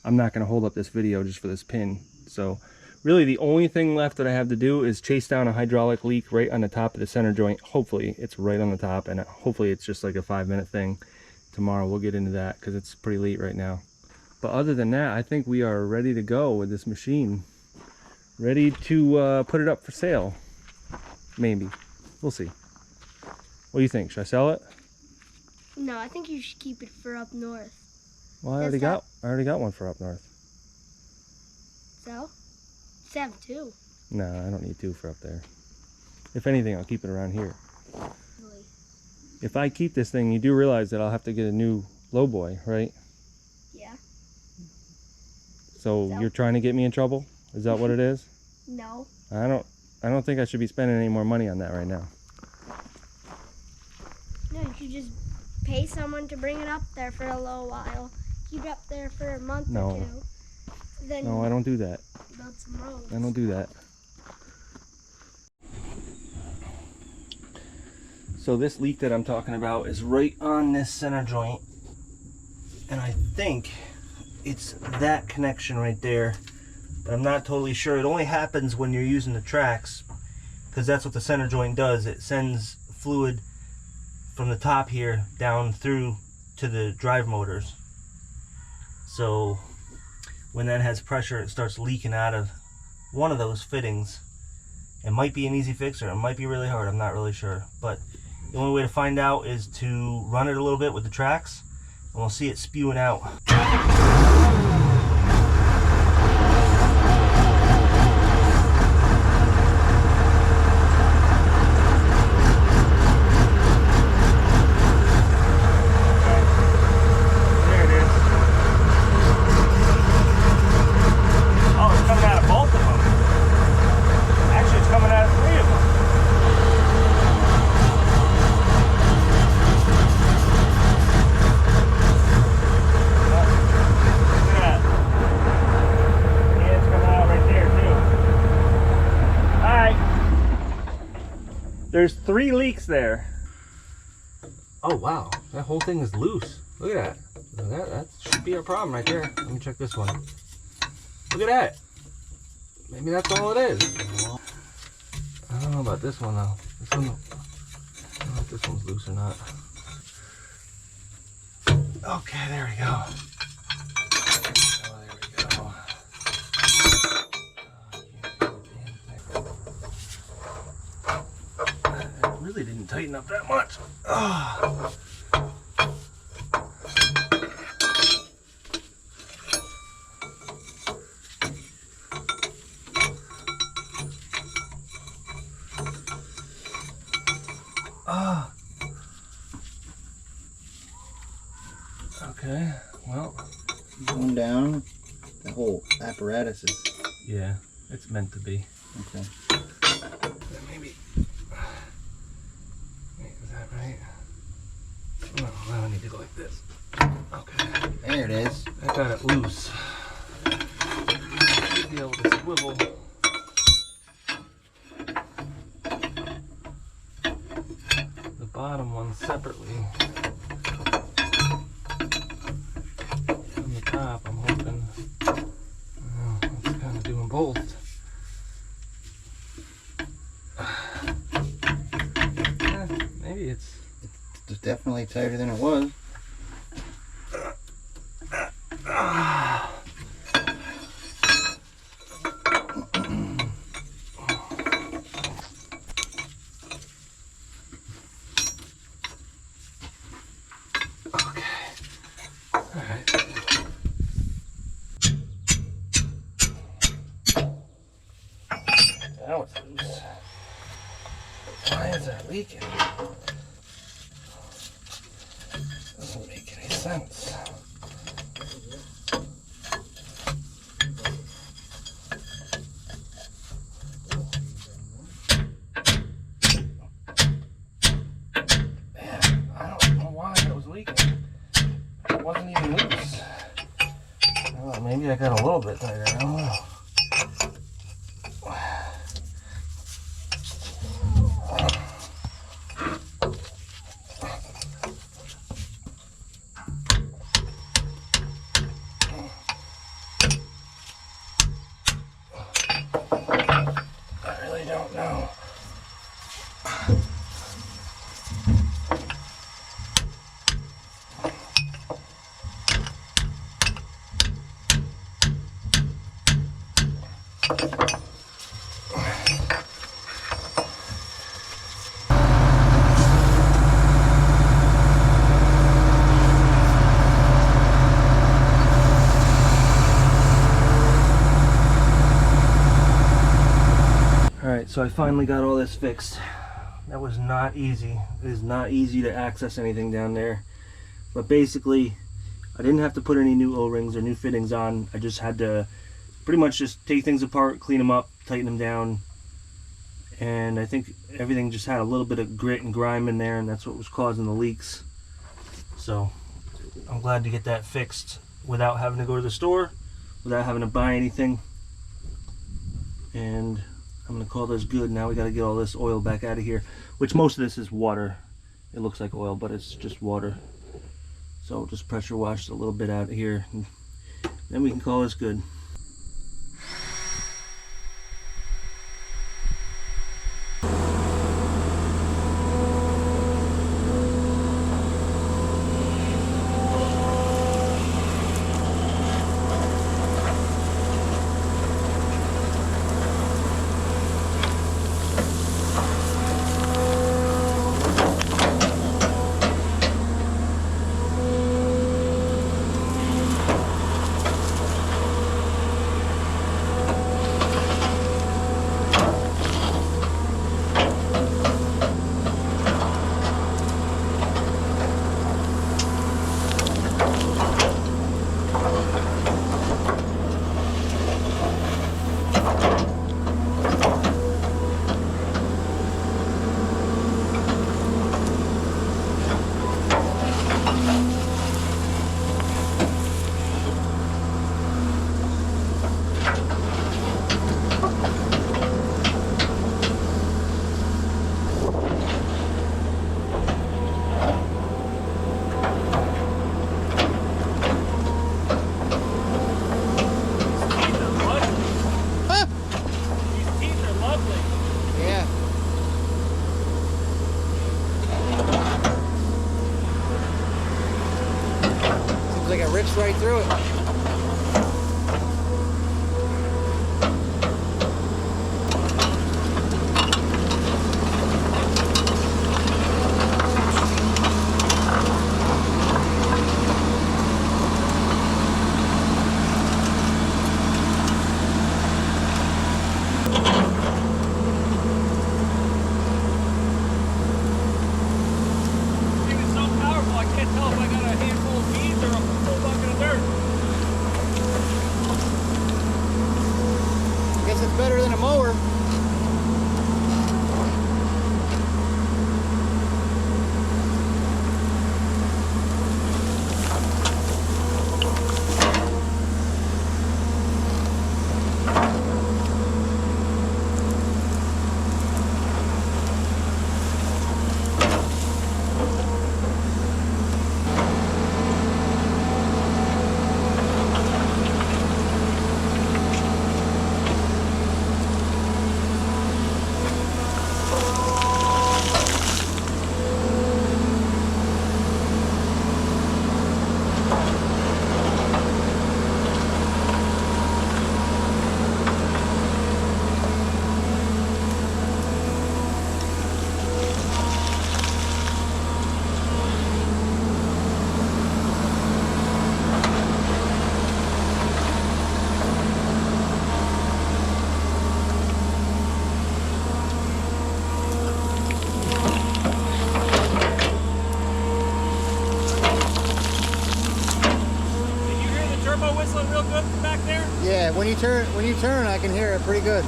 I'm not going to hold up this video just for this pin. So really the only thing left that I have to do is chase down a hydraulic leak right on the top of the center joint. Hopefully it's right on the top, and hopefully it's just like a 5-minute thing. Tomorrow we'll get into that because it's pretty late right now. But other than that, I think we are ready to go with this machine. Ready to put it up for sale. Maybe. We'll see. What do you think? Should I sell it? No, I think you should keep it for up north. Well, I already got one for up north. So? Just have two. No, I don't need two for up there. If anything, I'll keep it around here. Really. If I keep this thing, you do realize that I'll have to get a new lowboy, right? Yeah. So you're trying to get me in trouble? Is that what it is? No. I don't think I should be spending any more money on that right now. No, you should just pay someone to bring it up there for a little while. Keep it up there for a month or two. Then No, I don't do that. build some roads. I don't do that. So this leak that I'm talking about is right on this center joint. And I think it's that connection right there. But I'm not totally sure. It only happens when you're using the tracks, because that's what the center joint does. It sends fluid from the top here down through to the drive motors. So when that has pressure, it starts leaking out of one of those fittings. It might be an easy fix, or it might be really hard. I'm not really sure. But the only way to find out is to run it a little bit with the tracks, and we'll see it spewing out. There's 3 leaks there. Oh wow, that whole thing is loose. Look at that. That should be a problem right there. Let me check this one. Look at that. Maybe that's all it is. I don't know about this one though. This one, I don't know if this one's loose or not. Okay, there we go. Oh, there we go. Really didn't tighten up that much. Okay, well. Going down, the whole apparatus is. Yeah, it's meant to be. Okay. Maybe. Wait, is that right? No, I don't need to go like this. Okay. There it is. I got it loose. Should be able to swivel. The bottom one separately. From the top, I'm hoping. definitely tighter than it was. Now it's loose. Why is that leaking? Doesn't make any sense. Man, I don't know why it was leaking. It wasn't even loose. Well, maybe I got a little bit tighter. I don't know. Alright, so I finally got all this fixed. That was not easy. It is not easy to access anything down there. But basically, I didn't have to put any new O-rings or new fittings on. I just had to pretty much just take things apart, clean them up, tighten them down. And I think everything just had a little bit of grit and grime in there, and that's what was causing the leaks. So I'm glad to get that fixed without having to go to the store, without having to buy anything. And I'm gonna call this good. Now we gotta get all this oil back out of here, which most of this is water. It looks like oil, but it's just water. So just pressure wash a little bit out of here, and then we can call this good. Rips right through it. It's so powerful, I can't tell if I got a handful of beads or a full bucket of dirt. whistling real good from back there? Yeah, when you turn, I can hear it pretty good.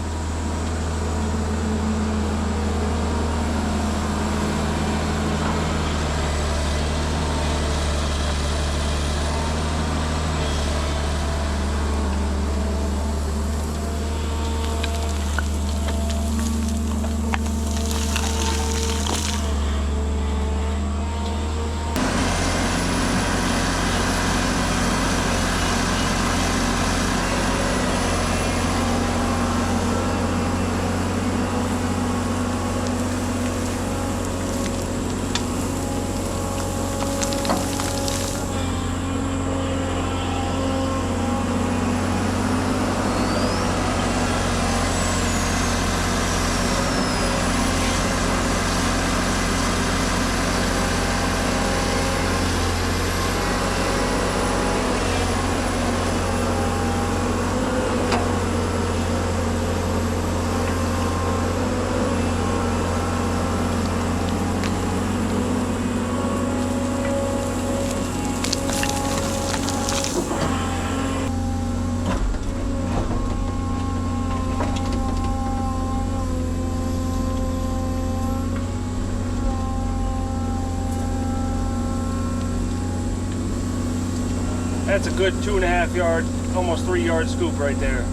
That's a good 2.5 yard, almost 3 yard scoop right there.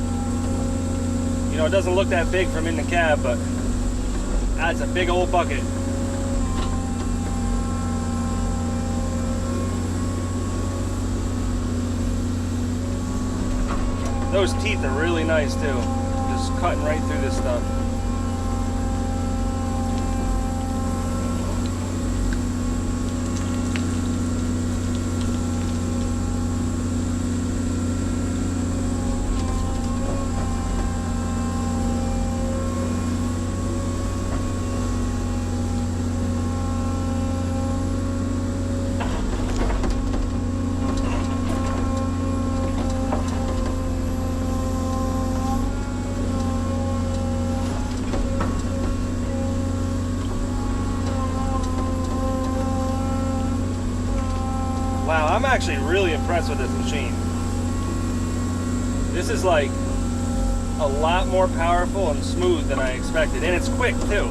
You know, it doesn't look that big from in the cab, but that's a big old bucket. Those teeth are really nice too. Just cutting right through this stuff. Wow, I'm actually really impressed with this machine. This is like a lot more powerful and smooth than I expected, and it's quick too.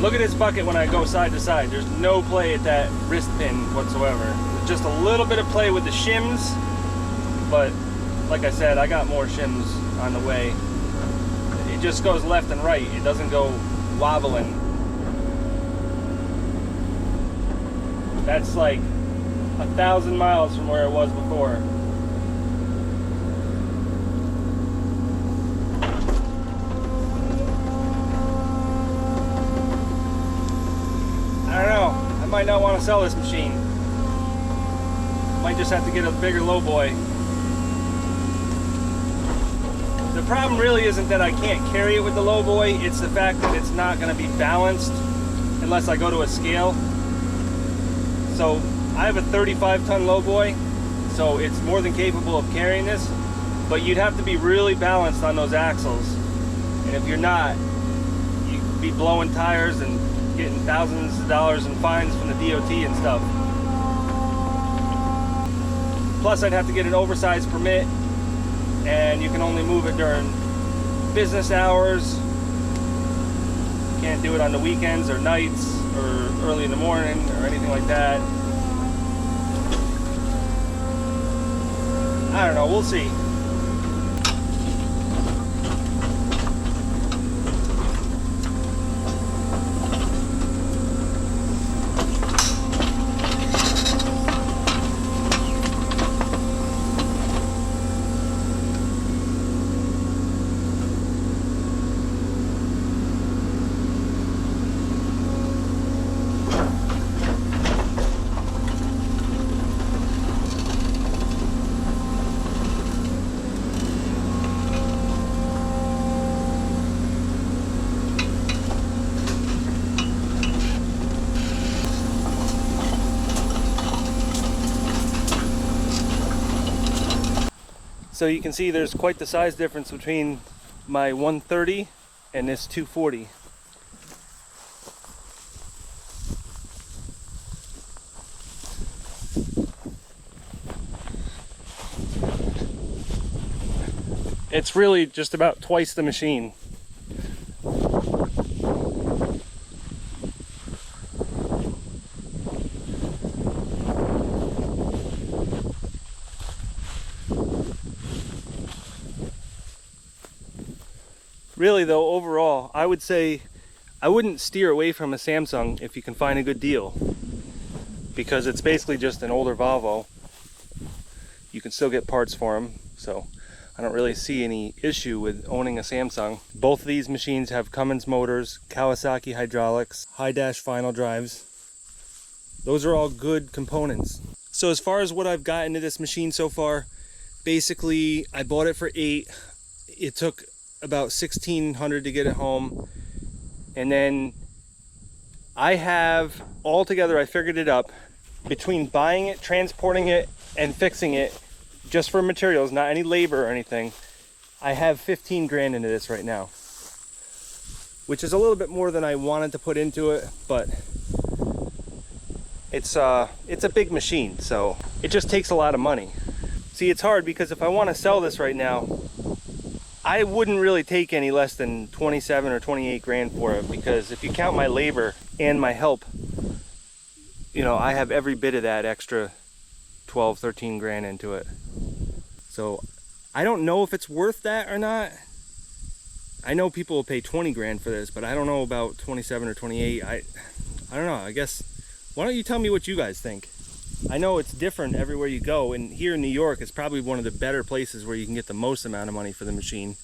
Look at this bucket when I go side to side. There's no play at that wrist pin whatsoever. There's just a little bit of play with the shims, but like I said, I got more shims on the way. It just goes left and right. It doesn't go wobbling. That's like 1,000 miles from where it was before. I don't know. I might not want to sell this machine. Might just have to get a bigger lowboy. The problem really isn't that I can't carry it with the lowboy. It's the fact that it's not going to be balanced unless I go to a scale. So I have a 35-ton lowboy, so it's more than capable of carrying this. But you'd have to be really balanced on those axles. And if you're not, you'd be blowing tires and getting thousands of dollars in fines from the DOT and stuff. Plus I'd have to get an oversized permit, and you can only move it during business hours. You can't do it on the weekends or nights or early in the morning or anything like that. I don't know, we'll see. So you can see there's quite the size difference between my 130 and this 240. It's really just about twice the machine. Really though, overall, I would say I wouldn't steer away from a Samsung if you can find a good deal, because it's basically just an older Volvo. You can still get parts for them, so I don't really see any issue with owning a Samsung. Both of these machines have Cummins motors, Kawasaki hydraulics, high dash final drives. Those are all good components. So as far as what I've got into this machine so far, basically I bought it for $8. It took about $1,600 to get it home, and then I have altogether, I figured it up, between buying it, transporting it, and fixing it just for materials, not any labor or anything, I have 15 grand into this right now, which is a little bit more than I wanted to put into it, but it's a big machine, so it just takes a lot of money. See, it's hard because if I want to sell this right now, I wouldn't really take any less than 27 or 28 grand for it, because if you count my labor and my help, you know, I have every bit of that extra 12, 13 grand into it. So I don't know if it's worth that or not. I know people will pay 20 grand for this, but I don't know about 27 or 28. I don't know. I guess, why don't you tell me what you guys think? I know it's different everywhere you go, and here in New York it's probably one of the better places where you can get the most amount of money for the machine.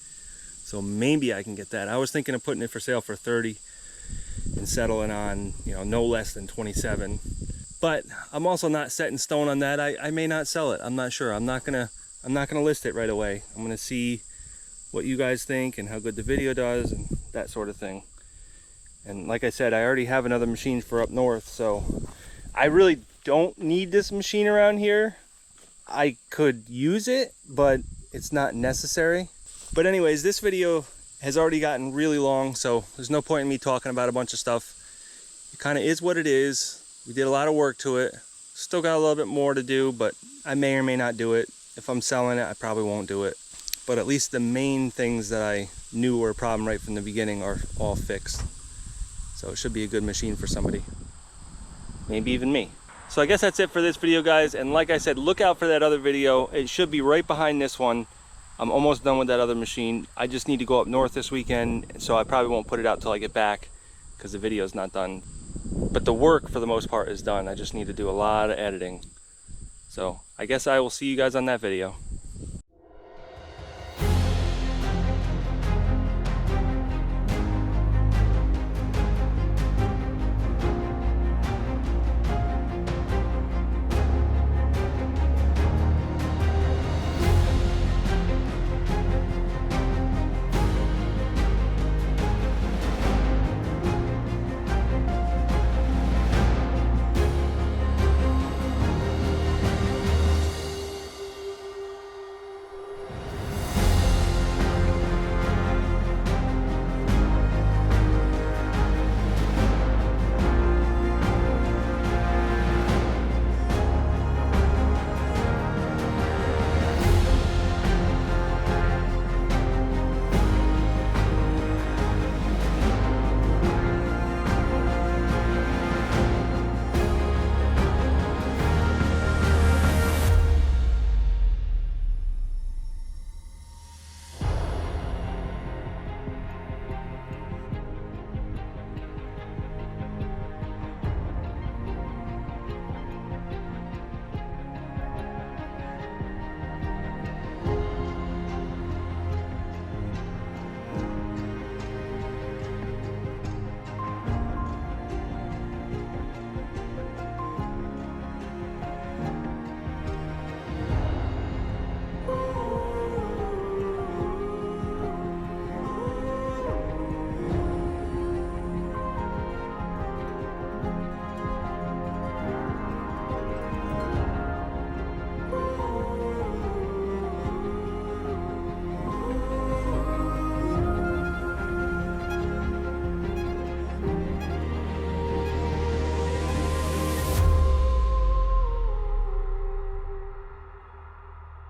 So maybe I can get that. I was thinking of putting it for sale for 30 and settling on, you know, no less than 27. But I'm also not set in stone on that. I may not sell it. I'm not sure. I'm not gonna list it right away. I'm gonna see what you guys think and how good the video does and that sort of thing. And like I said, I already have another machine for up north, so I really don't need this machine around here. I could use it, but it's not necessary. But anyways, this video has already gotten really long, so there's no point in me talking about a bunch of stuff. It kind of is what it is. We did a lot of work to it. Still got a little bit more to do, but I may or may not do it. If I'm selling it, I probably won't do it. But at least the main things that I knew were a problem right from the beginning are all fixed. So it should be a good machine for somebody. Maybe even me. So I guess that's it for this video, guys. And like I said, look out for that other video. It should be right behind this one. I'm almost done with that other machine. I just need to go up north this weekend, so I probably won't put it out till I get back because the video's not done. But the work for the most part is done. I just need to do a lot of editing. So I guess I will see you guys on that video.